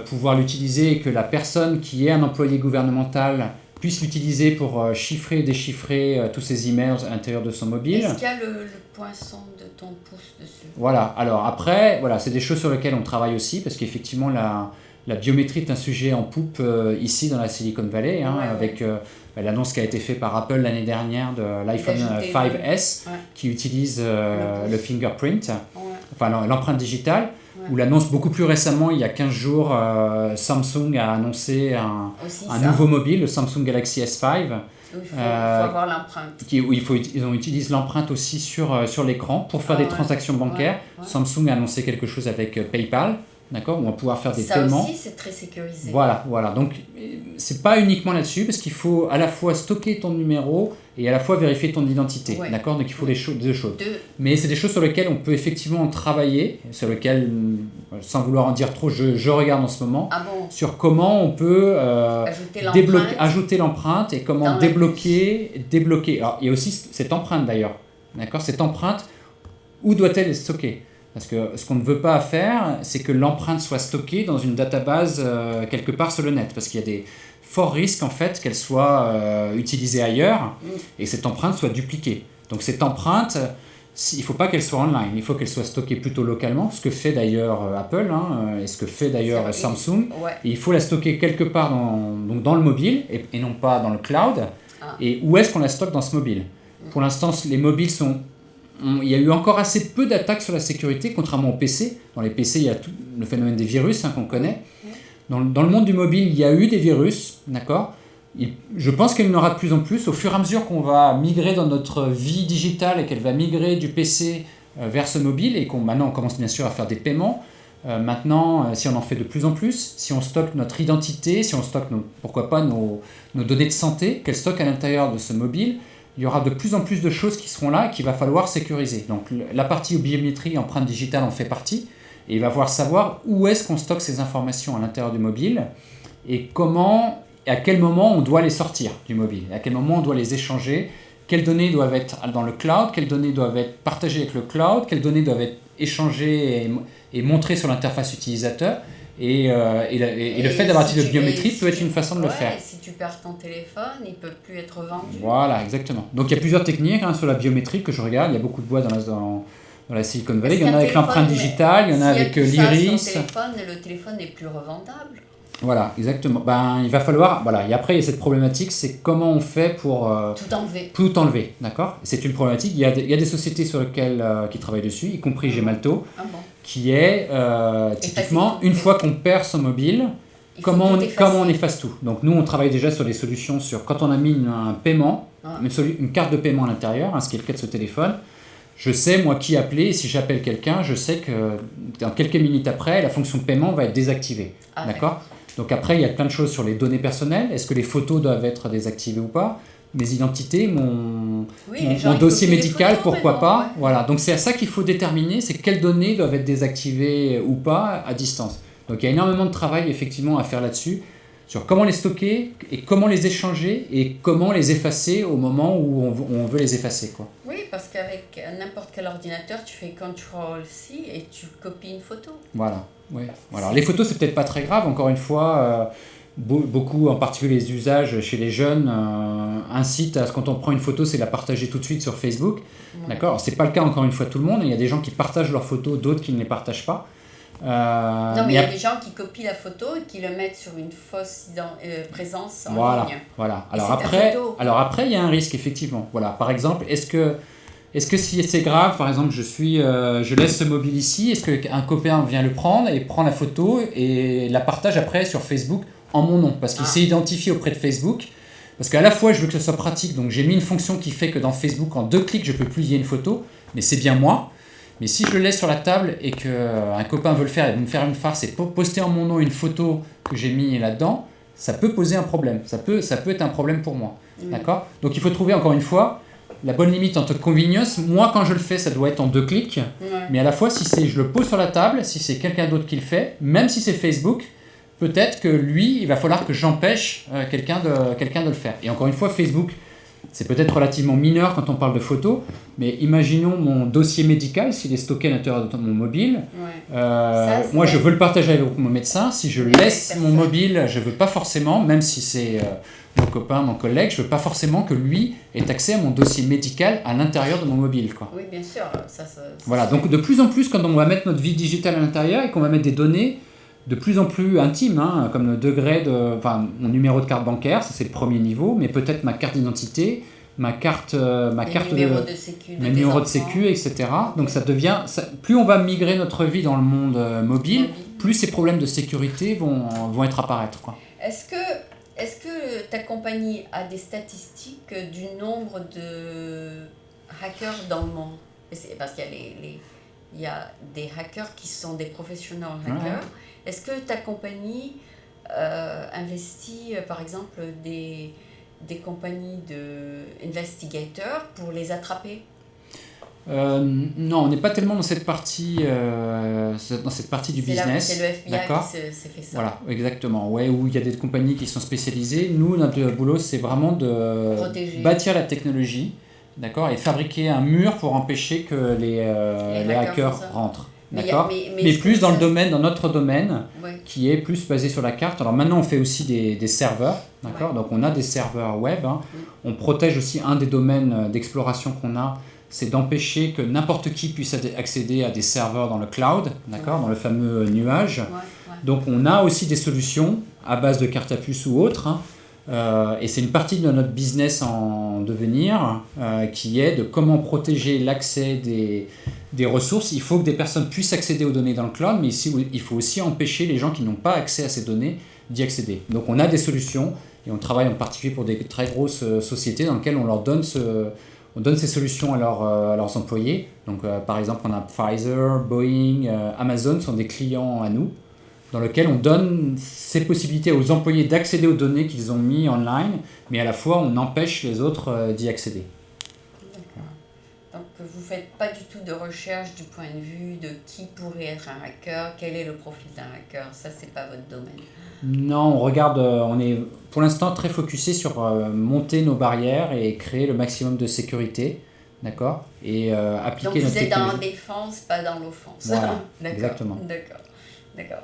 pouvoir l'utiliser et que la personne qui est un employé gouvernemental puisse l'utiliser pour chiffrer et déchiffrer tous ces emails à l'intérieur de son mobile. Est-ce qu'il y a le poinçon de ton pouce dessus ? Voilà, alors après, c'est des choses sur lesquelles on travaille aussi, parce qu'effectivement la biométrie est un sujet en poupe ici dans la Silicon Valley, avec l'annonce qui a été faite par Apple l'année dernière de l'iPhone 5S qui utilise le fingerprint. enfin l'empreinte digitale, ou l'annonce beaucoup plus récemment, il y a 15 jours, Samsung a annoncé un nouveau mobile, le Samsung Galaxy S5. Il faut avoir l'empreinte. Ils utilisent l'empreinte aussi sur l'écran pour faire des transactions bancaires. Samsung a annoncé quelque chose avec PayPal. D'accord, on va pouvoir faire des paiements. Ça aussi, c'est très sécurisé. Voilà. Donc, c'est pas uniquement là-dessus, parce qu'il faut à la fois stocker ton numéro et à la fois vérifier ton identité. Ouais. D'accord, donc il faut deux choses. Mais c'est des choses sur lesquelles on peut effectivement travailler, sur lesquelles, sans vouloir en dire trop, je regarde en ce moment, sur comment on peut ajouter l'empreinte et comment débloquer. Alors, il y a aussi cette empreinte d'ailleurs. D'accord, cette empreinte, où doit-elle être stockée ? Parce que ce qu'on ne veut pas faire, c'est que l'empreinte soit stockée dans une database quelque part sur le net. Parce qu'il y a des forts risques en fait qu'elle soit utilisée ailleurs et cette empreinte soit dupliquée. Donc cette empreinte, il ne faut pas qu'elle soit online, il faut qu'elle soit stockée plutôt localement, ce que fait d'ailleurs Apple et ce que fait d'ailleurs Samsung. Et il faut la stocker quelque part dans le mobile et non pas dans le cloud. Et où est-ce qu'on la stocke dans ce mobile ? Pour l'instant, les mobiles sont... Il y a eu encore assez peu d'attaques sur la sécurité, contrairement aux PC. Dans les PC, il y a tout le phénomène des virus qu'on connaît. Dans le monde du mobile, il y a eu des virus, d'accord ? Je pense qu'il y en aura de plus en plus. Au fur et à mesure qu'on va migrer dans notre vie digitale et qu'elle va migrer du PC vers ce mobile, et maintenant on commence bien sûr à faire des paiements. Maintenant, si on en fait de plus en plus, si on stocke notre identité, si on stocke, pourquoi pas, nos données de santé, qu'elles stockent à l'intérieur de ce mobile, il y aura de plus en plus de choses qui seront là et qu'il va falloir sécuriser. Donc la partie biométrie, empreinte digitale en fait partie. Et il va falloir savoir où est-ce qu'on stocke ces informations à l'intérieur du mobile et à quel moment on doit les sortir du mobile, à quel moment on doit les échanger, quelles données doivent être dans le cloud, quelles données doivent être partagées avec le cloud, quelles données doivent être échangées et montrées sur l'interface utilisateur. Et le fait d'avoir de biométrie peut être une façon de le faire. Si tu perds ton téléphone, il ne peut plus être vendu. Voilà, exactement. Donc il y a plusieurs techniques sur la biométrie que je regarde. Il y a beaucoup de boîtes dans la Silicon Valley. Il y en a avec l'empreinte digitale, il y en a avec l'iris. Le téléphone n'est plus revendable. Voilà, exactement. Il va falloir... Voilà. Et après, il y a cette problématique, c'est comment on fait pour... Tout enlever, d'accord ? C'est une problématique. Il y a des sociétés sur lesquelles qui travaillent dessus, y compris Gemalto, qui est typiquement, une fois qu'on perd son mobile, comment on efface tout. Donc nous, on travaille déjà sur des solutions sur quand on a mis un paiement, une carte de paiement à l'intérieur, ce qui est le cas de ce téléphone. Je sais, moi, qui appeler, et si j'appelle quelqu'un, je sais que dans quelques minutes après, la fonction de paiement va être désactivée. D'accord ? Donc après, il y a plein de choses sur les données personnelles. Est-ce que les photos doivent être désactivées ou pas ? Mes identités, mon dossier médical, pourquoi pas. Ouais. Voilà. Donc c'est à ça qu'il faut déterminer, c'est quelles données doivent être désactivées ou pas à distance. Donc il y a énormément de travail effectivement à faire là-dessus, sur comment les stocker et comment les échanger et comment les effacer au moment où on veut les effacer, quoi. Oui, parce qu'avec n'importe quel ordinateur, tu fais Ctrl-C et tu copies une photo. Voilà. Ouais. Alors les photos, c'est peut-être pas très grave, encore une fois... Beaucoup, en particulier les usages chez les jeunes, incitent à ce quand on prend une photo, c'est la partager tout de suite sur Facebook. D'accord ? Alors, c'est pas le cas encore une fois de tout le monde. Il y a des gens qui partagent leurs photos, d'autres qui ne les partagent pas. Non, mais il y a des gens qui copient la photo et qui le mettent sur une fausse présence en ligne. Voilà. Alors après, il y a un risque, effectivement. Voilà. Par exemple, est-ce que si c'est grave, par exemple, je laisse ce mobile ici, est-ce qu'un copain vient le prendre et prend la photo et la partage après sur Facebook en mon nom, parce qu'il s'est identifié auprès de Facebook, parce qu'à la fois je veux que ce soit pratique, donc j'ai mis une fonction qui fait que dans Facebook en 2 clics je peux publier une photo, mais c'est bien moi. Mais si je le laisse sur la table et qu'un copain veut le faire et veut me faire une farce et poster en mon nom une photo que j'ai mis là-dedans, ça peut poser un problème, ça peut être un problème pour moi. D'accord ? Donc il faut trouver encore une fois la bonne limite entre convenience. Moi, quand je le fais, ça doit être en 2 clics, mais à la fois si je le pose sur la table, si c'est quelqu'un d'autre qui le fait, même si c'est Facebook, peut-être que lui, il va falloir que j'empêche quelqu'un de le faire. Et encore une fois, Facebook, c'est peut-être relativement mineur quand on parle de photos, mais imaginons mon dossier médical, s'il est stocké à l'intérieur de mon mobile. Moi, je veux le partager avec mon médecin. Si je laisse mon mobile, je ne veux pas forcément, même si c'est mon copain, mon collègue, je ne veux pas forcément que lui ait accès à mon dossier médical à l'intérieur de mon mobile, quoi. Oui, bien sûr. Voilà, donc de plus en plus, quand on va mettre notre vie digitale à l'intérieur et qu'on va mettre des données de plus en plus intime, comme le degré mon numéro de carte bancaire, ça c'est le premier niveau, mais peut-être ma carte d'identité, ma carte numéro de sécu, mes numéros de sécu, etc. Okay. Donc ça devient, plus on va migrer notre vie dans le monde mobile, plus ces problèmes de sécurité vont être apparaître, quoi. Est-ce que ta compagnie a des statistiques du nombre de hackers dans le monde? Parce qu'il y a des hackers qui sont des professionnels hackers. Ouais. Est-ce que ta compagnie investit, par exemple, des compagnies d'investigateurs pour les attraper? Non, on n'est pas tellement dans cette partie du business. C'est le FBI qui s'est fait ça. Voilà, exactement. Ouais, où il y a des compagnies qui sont spécialisées. Nous, notre boulot, c'est vraiment de bâtir la technologie, d'accord, et fabriquer un mur pour empêcher que les hackers rentrent. D'accord. Mais plus dans notre domaine, ouais, qui est plus basé sur la carte. Alors maintenant, on fait aussi des serveurs, d'accord. Ouais. Donc on a des serveurs web. Hein. On protège aussi un des domaines d'exploration qu'on a, c'est d'empêcher que n'importe qui puisse accéder à des serveurs dans le cloud, d'accord, ouais, dans le fameux nuage. Ouais, ouais. Donc on a aussi des solutions à base de carte à puce ou autres. Hein. Et c'est une partie de notre business en devenir qui est de comment protéger l'accès des ressources. Il faut que des personnes puissent accéder aux données dans le cloud, mais ici, il faut aussi empêcher les gens qui n'ont pas accès à ces données d'y accéder. Donc on a des solutions et on travaille en particulier pour des très grosses sociétés dans lesquelles on leur donne ces solutions à leurs employés. Donc par exemple, on a Pfizer, Boeing, Amazon sont des clients à nous, dans lequel on donne ces possibilités aux employés d'accéder aux données qu'ils ont mis online, mais à la fois on empêche les autres d'y accéder. D'accord. Donc vous ne faites pas du tout de recherche du point de vue de qui pourrait être un hacker, quel est le profil d'un hacker, ça c'est pas votre domaine. Non, on est pour l'instant très focusé sur monter nos barrières et créer le maximum de sécurité, d'accord, et appliquer notre technologie. Donc vous êtes dans la défense, pas dans l'offense. Voilà, exactement. D'accord.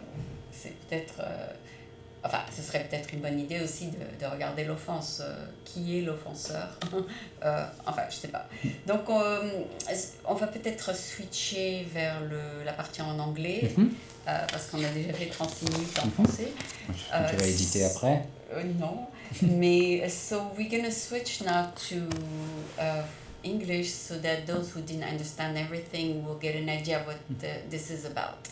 C'est peut-être... ce serait peut-être une bonne idée aussi de regarder l'offense. Qui est l'offenseur? Je sais pas. Donc, on va peut-être switcher vers la partie en anglais, parce qu'on a déjà fait 36 minutes en français. Tu vas éditer après? Non. Mais, so we're going to switch now to English so that those who didn't understand everything will get an idea of what this is about.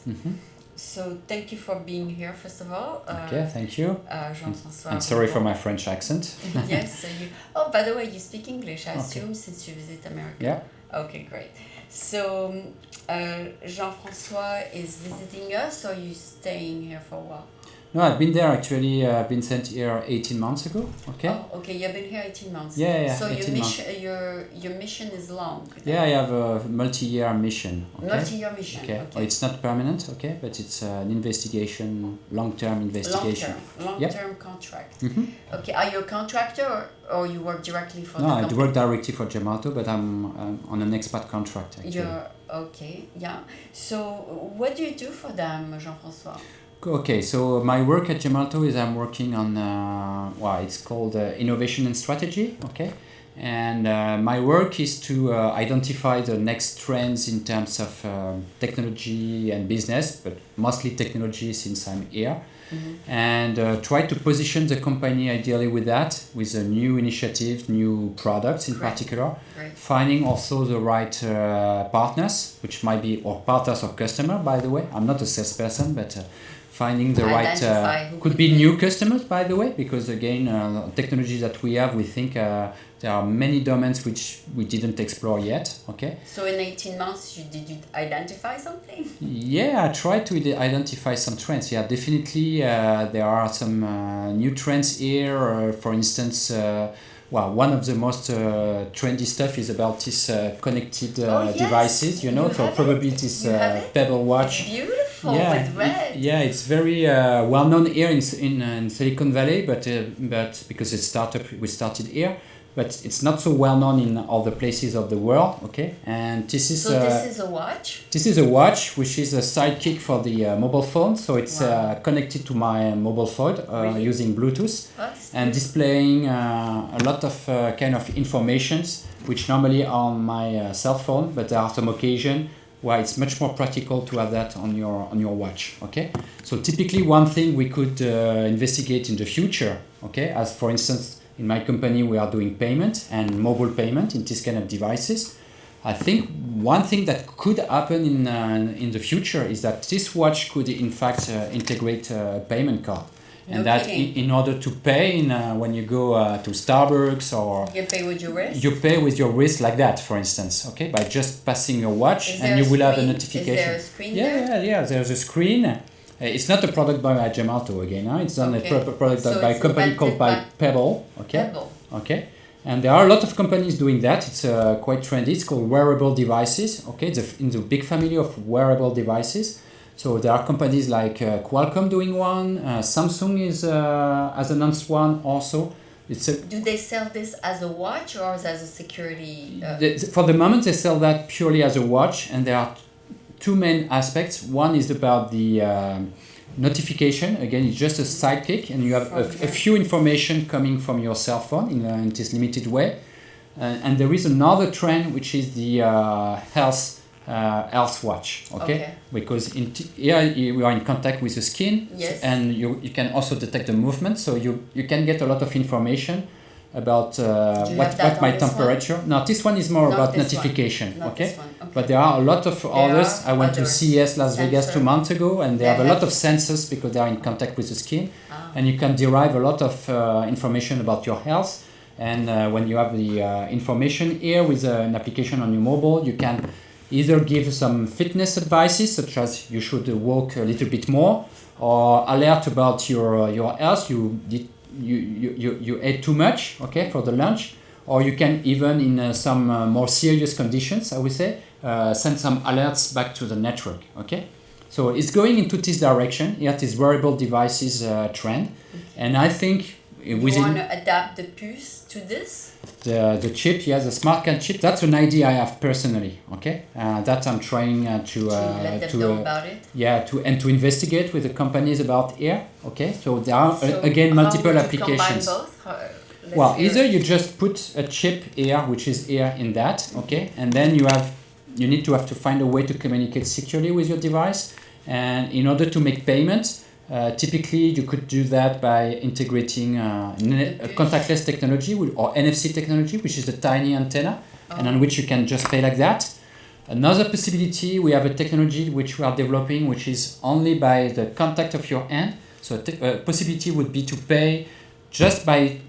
So thank you for being here, first of all. Okay, thank you. Jean-François. I'm sorry for my French accent. Yes. Oh, by the way, you speak English, I assume, since you visit America. Yeah. Okay, great. So Jean-François is visiting us, or you staying here for a while? No, I've been there actually. I've been sent here 18 months ago. Okay. Oh, okay. You've been here 18 months. Yeah. So your mission is long. Yeah, I have a multi-year mission. Okay? Multi-year mission. Okay. Well, it's not permanent, okay, but it's an investigation, long-term investigation. Long-term contract. Okay. Are you a contractor or you work directly for the company? No, I work directly for Gemalto, but I'm on an expat contract actually. Okay. Yeah. So what do you do for them, Jean-François? Okay, so my work at Gemalto is I'm working on, it's called innovation and strategy, okay? And my work is to identify the next trends in terms of technology and business, but mostly technology since I'm here. And try to position the company ideally with a new initiative, new products in particular. Great. Finding also the right partners, which might be or partners or customer, by the way. I'm not a salesperson, but finding the right could be new customers, by the way, because again, technology that we have, we think there are many domains which we didn't explore yet. Okay. So in 18 months, did you identify something? Yeah, I tried to identify some trends. Yeah, definitely there are some new trends here. For instance, one of the most trendy stuff is about these connected devices. You know, so probably this Pebble watch. It's beautiful. With red. It's very well known here in Silicon Valley, but because it's we started here, but it's not so well known in other places of the world. Okay, and this is this is a watch. This is a watch which is a sidekick for the mobile phone. So it's connected to my mobile phone using Bluetooth and displaying a lot of kind of informations which normally are on my cell phone, but there are some occasion where it's much more practical to have that on your watch. Okay, so typically one thing we could investigate in the future, okay, as for instance in my company we are doing payment and mobile payment in this kind of devices. I think one thing that could happen in the future is that this watch could in fact integrate a payment card. And that in order to pay when you go to Starbucks or... You pay with your wrist? You pay with your wrist like that, for instance, okay? By just passing your watch and you will have a notification. Is there a screen there? Yeah, there's a screen. It's not a product by Gemalto again, huh? It's done a product by a company called by Pebble, okay? Pebble. Okay. And there are a lot of companies doing that. It's quite trendy. It's called wearable devices, okay? It's in the big family of wearable devices. So there are companies like Qualcomm doing one. Samsung has announced one also. Do they sell this as a watch or as a security? For the moment, they sell that purely as a watch, and there are two main aspects. One is about the notification. Again, it's just a sidekick, and you have a few information coming from your cell phone in this limited way. And there is another trend, which is the health watch, okay? Because here we are in contact with the skin, yes. And you can also detect the movement, so you can get a lot of information about what my temperature. One? No, this one is more about notification, okay? Okay? But there are a lot of others. I went to CES Las Vegas 2 months ago, and they have a lot of sensors because they are in contact with the skin, and you can derive a lot of information about your health. And when you have the information here with an application on your mobile, you can either give some fitness advices, such as you should walk a little bit more, or alert about your health. You ate too much, okay, for the lunch, or you can even in some more serious conditions, I would say, send some alerts back to the network, okay. So it's going into this direction. Here, this wearable devices trend, and I think you want to adapt the puce to this. The chip, yes, the smart card chip. That's an idea I have personally. Okay, that I'm trying to let them know about it. Yeah, to investigate with the companies about here. Okay, so there are again multiple applications. Combine both? Well, either you just put a chip here, which is here in that. Okay, and then you need to find a way to communicate securely with your device, and in order to make payments. Typically, you could do that by integrating contactless technology or NFC technology, which is a tiny antenna, and on which you can just pay like that. Another possibility, we have a technology which we are developing, which is only by the contact of your hand. So a possibility would be to pay just by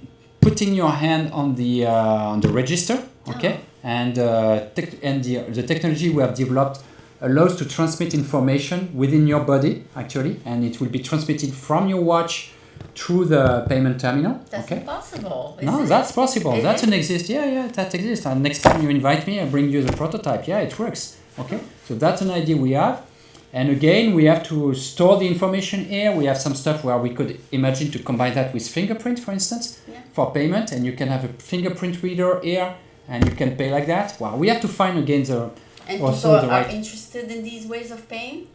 putting your hand on the register, okay? And the technology we have developed allows to transmit information within your body, actually, and it will be transmitted from your watch through the payment terminal. That's impossible. No, that's possible. That exists. Yeah, that exists. And next time you invite me, I'll bring you the prototype. Yeah, it works. Okay, so that's an idea we have. And again, we have to store the information here. We have some stuff where we could imagine to combine that with fingerprint, for instance, for payment, and you can have a fingerprint reader here, and you can pay like that. Well, we have to find again And people are interested in these ways of paying?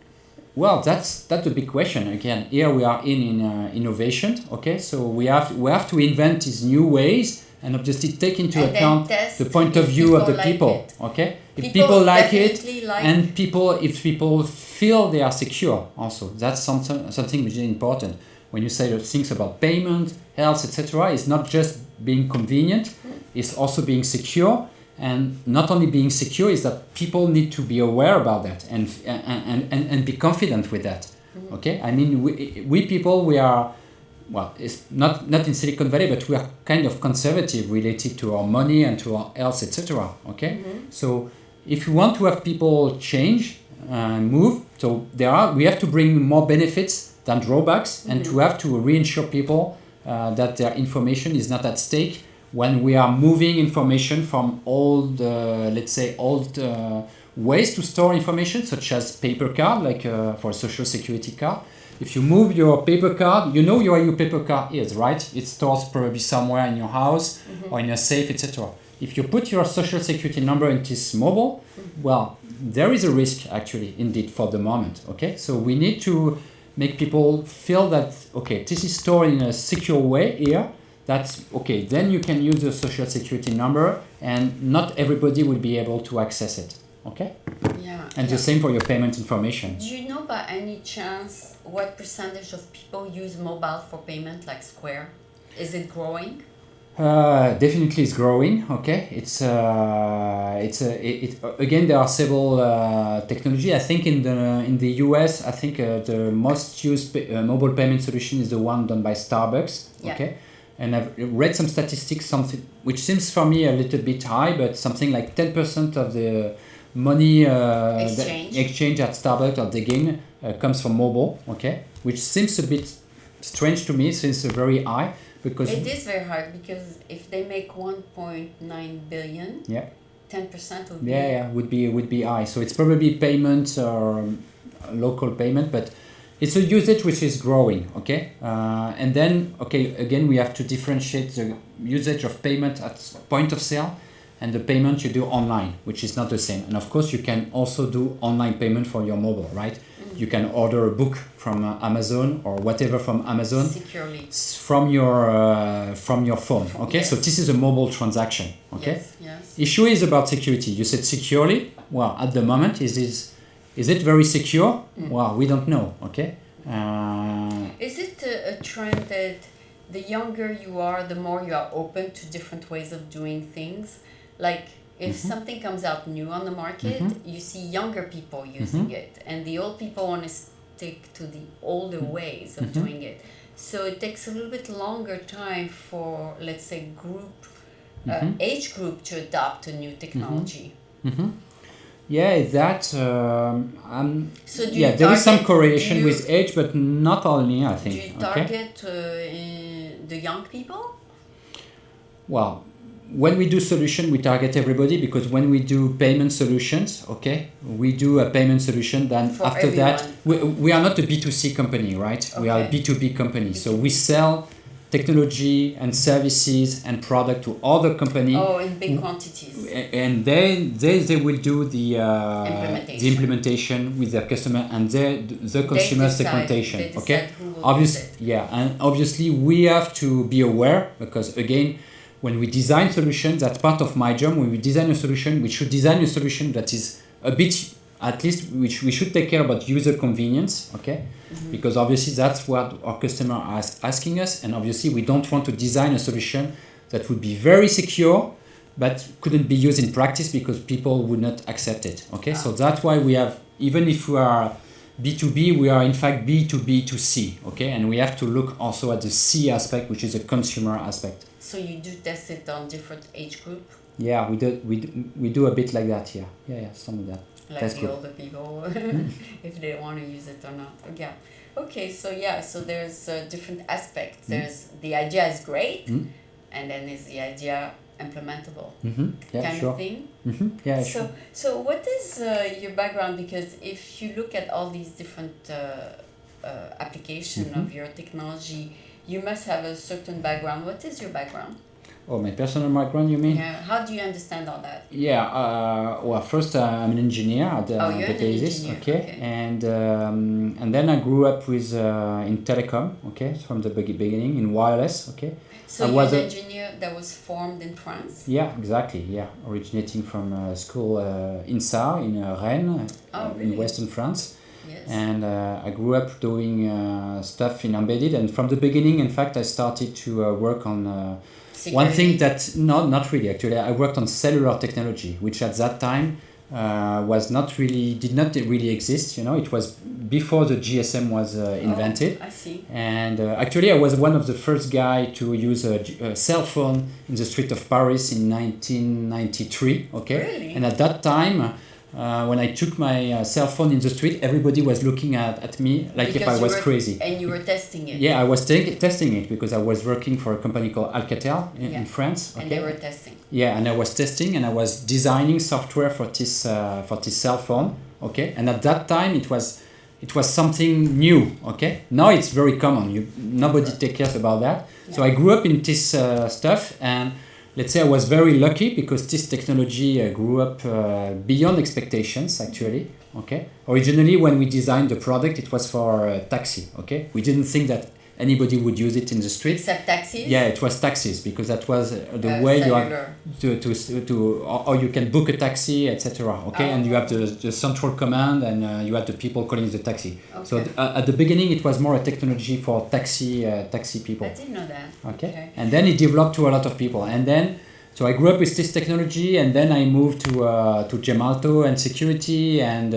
Well, that's a big question. Again, here we are in innovation. Okay, so we have to invent these new ways and obviously take into account the point of view of the people. Okay, if people like it, and if people feel they are secure, also that's something which is important. When you say things about payment, health, etc., it's not just being convenient; it's also being secure. And not only being secure is that people need to be aware about that and be confident with that. Okay, I mean we people, we are, well, it's not in Silicon Valley, but we are kind of conservative related to our money and to our health, etc. Okay, so if you want to have people change and move, so we have to bring more benefits than drawbacks, and to have to reinsure people that their information is not at stake. When we are moving information from old ways to store information, such as paper card, like for a social security card. If you move your paper card, you know where your paper card is, right? It stores probably somewhere in your house or in a safe, etc. If you put your social security number in this mobile, well, there is a risk actually, indeed, for the moment. Okay, so we need to make people feel that, okay, this is stored in a secure way here. That's okay, then you can use the social security number and not everybody will be able to access it, okay? Yeah. And the same for your payment information. Do you know by any chance what percentage of people use mobile for payment like Square? Is it growing? Definitely it's growing. Okay, again there are several technology. I think in the US, I think the most used mobile payment solution is the one done by Starbucks. Yeah. Okay, and I've read some statistics, something which seems for me a little bit high, but something like 10% of the money exchange at Starbucks or Digging comes from mobile. Okay, which seems a bit strange to me, since it's very high. Because it is very hard, because if they make 1.9 billion, 10% would be high. So it's probably payment or local payment, but it's a usage which is growing. Okay, and then again we have to differentiate the usage of payment at point of sale and the payment you do online, which is not the same. And of course you can also do online payment for your mobile, right? You can order a book from Amazon or whatever from Amazon securely from your phone. Okay, yes. So this is a mobile transaction. Okay, yes. Issue is about security. You said securely. Well, at the moment, is it very secure? Well, we don't know. Okay. Is it a trend that the younger you are, the more you are open to different ways of doing things? Like, if something comes out new on the market, you see younger people using it, and the old people want to stick to the older ways of doing it. So it takes a little bit longer time for, let's say, age group to adopt a new technology. Yeah, that So there is some correlation with age, but not only, I think. Do you target the young people? Well, when we do solution, we target everybody, because when we do payment solutions, we do a payment solution. Then for after everyone. that, we are not a B2C company, right? We are a B2B company. So we sell technology and services and product to other companies. Oh, in big quantities. And they will do the implementation with their customer and the consumer segmentation. Obviously we have to be aware, because again, when we design solutions, that's part of my job. When we design a solution, we should design a solution that is a bit, at least, which we should take care about user convenience, because obviously that's what our customer is asking us, and obviously we don't want to design a solution that would be very secure, but couldn't be used in practice because people would not accept it. So that's why we have, even if we are B2B, we are in fact B2B2C, and we have to look also at the C aspect, which is a consumer aspect. So you do test it on different age group? Yeah, we do a bit like that. Yeah, some of that. Like that's the good. older people, if they want to use it or not. Yeah. Okay, so there's different aspects. There's the idea is great, and then there's the idea implementable kind of thing. Yeah, sure. So what is your background? Because if you look at all these different application of your technology, you must have a certain background. What is your background? Oh, my personal background, you mean? Yeah. How do you understand all that? Yeah. Well, first I'm an engineer at the basis. Okay. And then I grew up with in telecom. Okay, from the beginning in wireless. Okay. So you're an engineer that was formed in France? Yeah, exactly. Yeah, originating from school INSA in Rennes, in Western France. Yes. And I grew up doing stuff in embedded, and from the beginning, in fact, I started to work on one thing that not really actually. I worked on cellular technology, which at that time did not really exist. It was before the GSM was invented. I see. And actually, I was one of the first guy to use a cell phone in the street of Paris in 1993. Okay. Really? And at that time, when I took my cell phone in the street, everybody was looking at me like if I was crazy. And you were testing it. Yeah, I was testing it because I was working for a company called Alcatel in France. And they were testing. Yeah, and I was testing and I was designing software for this cell phone. Okay, and at that time it was something new. Okay, now it's very common. Nobody takes care about that. Yeah. So I grew up in this stuff, and let's say I was very lucky because this technology grew up beyond expectations, actually. Okay. Originally, when we designed the product, it was for taxi. Okay. We didn't think that anybody would use it in the street. Except taxis? Yeah, it was taxis, because that was the way cellular. You have or you can book a taxi, etc. Okay, and you have the central command, and you have the people calling the taxi. Okay. So at the beginning, it was more a technology for taxi people. I didn't know that. Okay, and then it developed to a lot of people, and then. So I grew up with this technology, and then I moved to Gemalto and security, and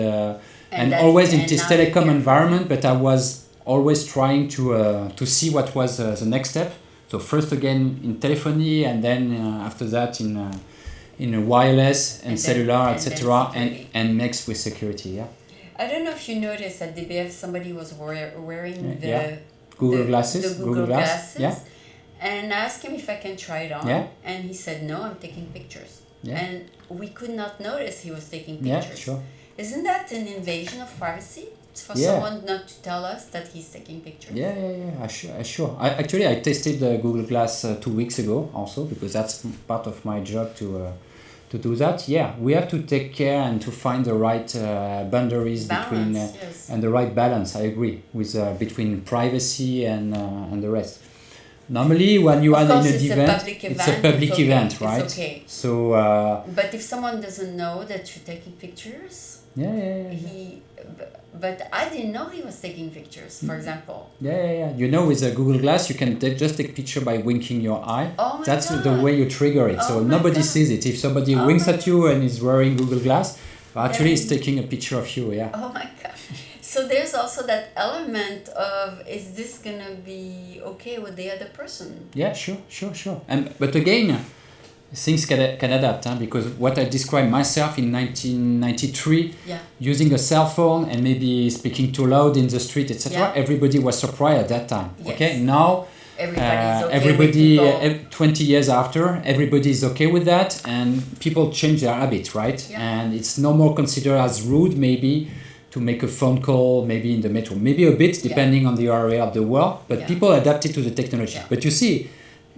always in this telecom environment. But I was always trying to see what was the next step. So first again in telephony, and then after that in wireless and cellular, etc. And next with security. Yeah. I don't know if you noticed at DBF somebody was wearing the Google glasses. The Google glasses. Yeah. And I asked him if I can try it on. Yeah. And he said, no, I'm taking pictures. Yeah. And we could not notice he was taking pictures. Yeah, sure. Isn't that an invasion of privacy? It's for someone not to tell us that he's taking pictures. Yeah. Sure. I tested the Google Glass 2 weeks ago also, because that's part of my job to do that. Yeah, we have to take care and to find the right boundaries between and the right balance. I agree with between privacy and the rest. Normally, when you are in an event, it's a public event, right? It's okay. So. But if someone doesn't know that you're taking pictures, but I didn't know he was taking pictures. For example. Yeah. You know, with a Google Glass, you can just take picture by winking your eye. Oh my That's God. the way you trigger it. So nobody sees it. If somebody winks at you and is wearing Google Glass, actually, it's taking a picture of you. Yeah. Oh my God. So there's also that element of, is this gonna be okay with the other person? Yeah, sure. But again, things can adapt, because what I described myself in 1993, using a cell phone and maybe speaking too loud in the street, etc. Everybody was surprised at that time. Yes. Okay, now everybody 20 years after, everybody is okay with that, and people change their habits, right? Yeah. And it's no more considered as rude, maybe, to make a phone call, maybe in the metro, maybe a bit depending on the area of the world, but people adapted to the technology. Yeah. But you see,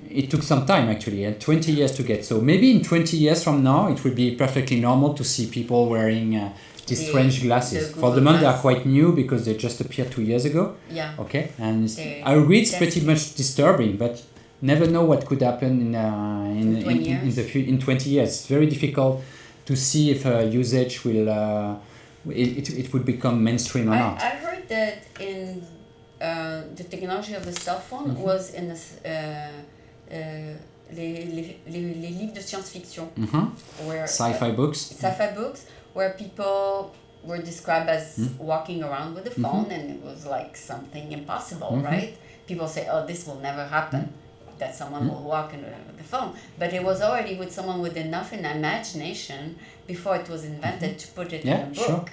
it took some time actually, and 20 years to get. So maybe in 20 years from now, it will be perfectly normal to see people wearing these strange glasses. For the moment, they are quite new because they just appeared 2 years ago. Yeah. Okay, and I agree it's pretty much disturbing, but never know what could happen in 20 years. It's very difficult to see if usage will. It would become mainstream or not. I heard that in the technology of the cell phone was in les livres de science-fiction. Where sci-fi books. Sci-fi books, where people were described as walking around with a phone, and it was like something impossible, right? People say, oh, this will never happen, that someone will walk with the phone. But it was already with someone with enough imagination before it was invented to put it in a book. Sure.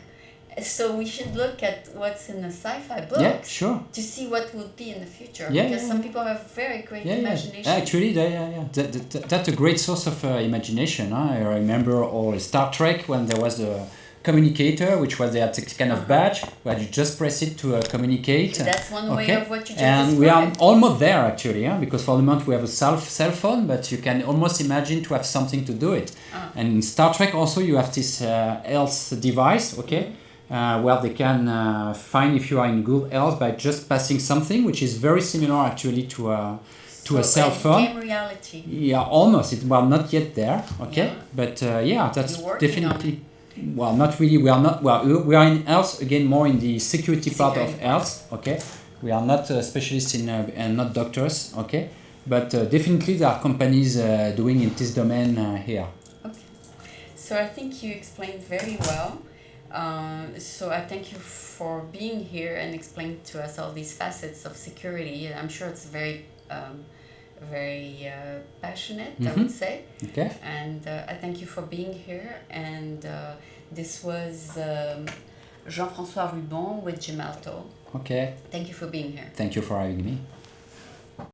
So we should look at what's in the sci-fi books to see what will be in the future. Because some people have very great imagination. Actually, that's a great source of imagination. I remember all Star Trek when there was a communicator, which was a kind of badge where you just press it to communicate. That's one way of what you just and described. We are almost there actually, because for the moment we have a cell phone, but you can almost imagine to have something to do it. And in Star Trek also you have this Health device, where they can find if you are in good health by just passing something, which is very similar actually to a cell phone. Game reality. Yeah, almost. Well, not yet there. Okay, but that's definitely. Well, not really. We are not. Well, we are in health again, more in the security part of health. Okay, we are not specialists in and not doctors. Okay, but definitely there are companies doing in this domain here. Okay, so I think you explained very well. So I thank you for being here and explaining to us all these facets of security. I'm sure it's very passionate, I would say. Okay. And I thank you for being here. And this was Jean-François Rubon with Gemalto. Okay. Thank you for being here. Thank you for having me.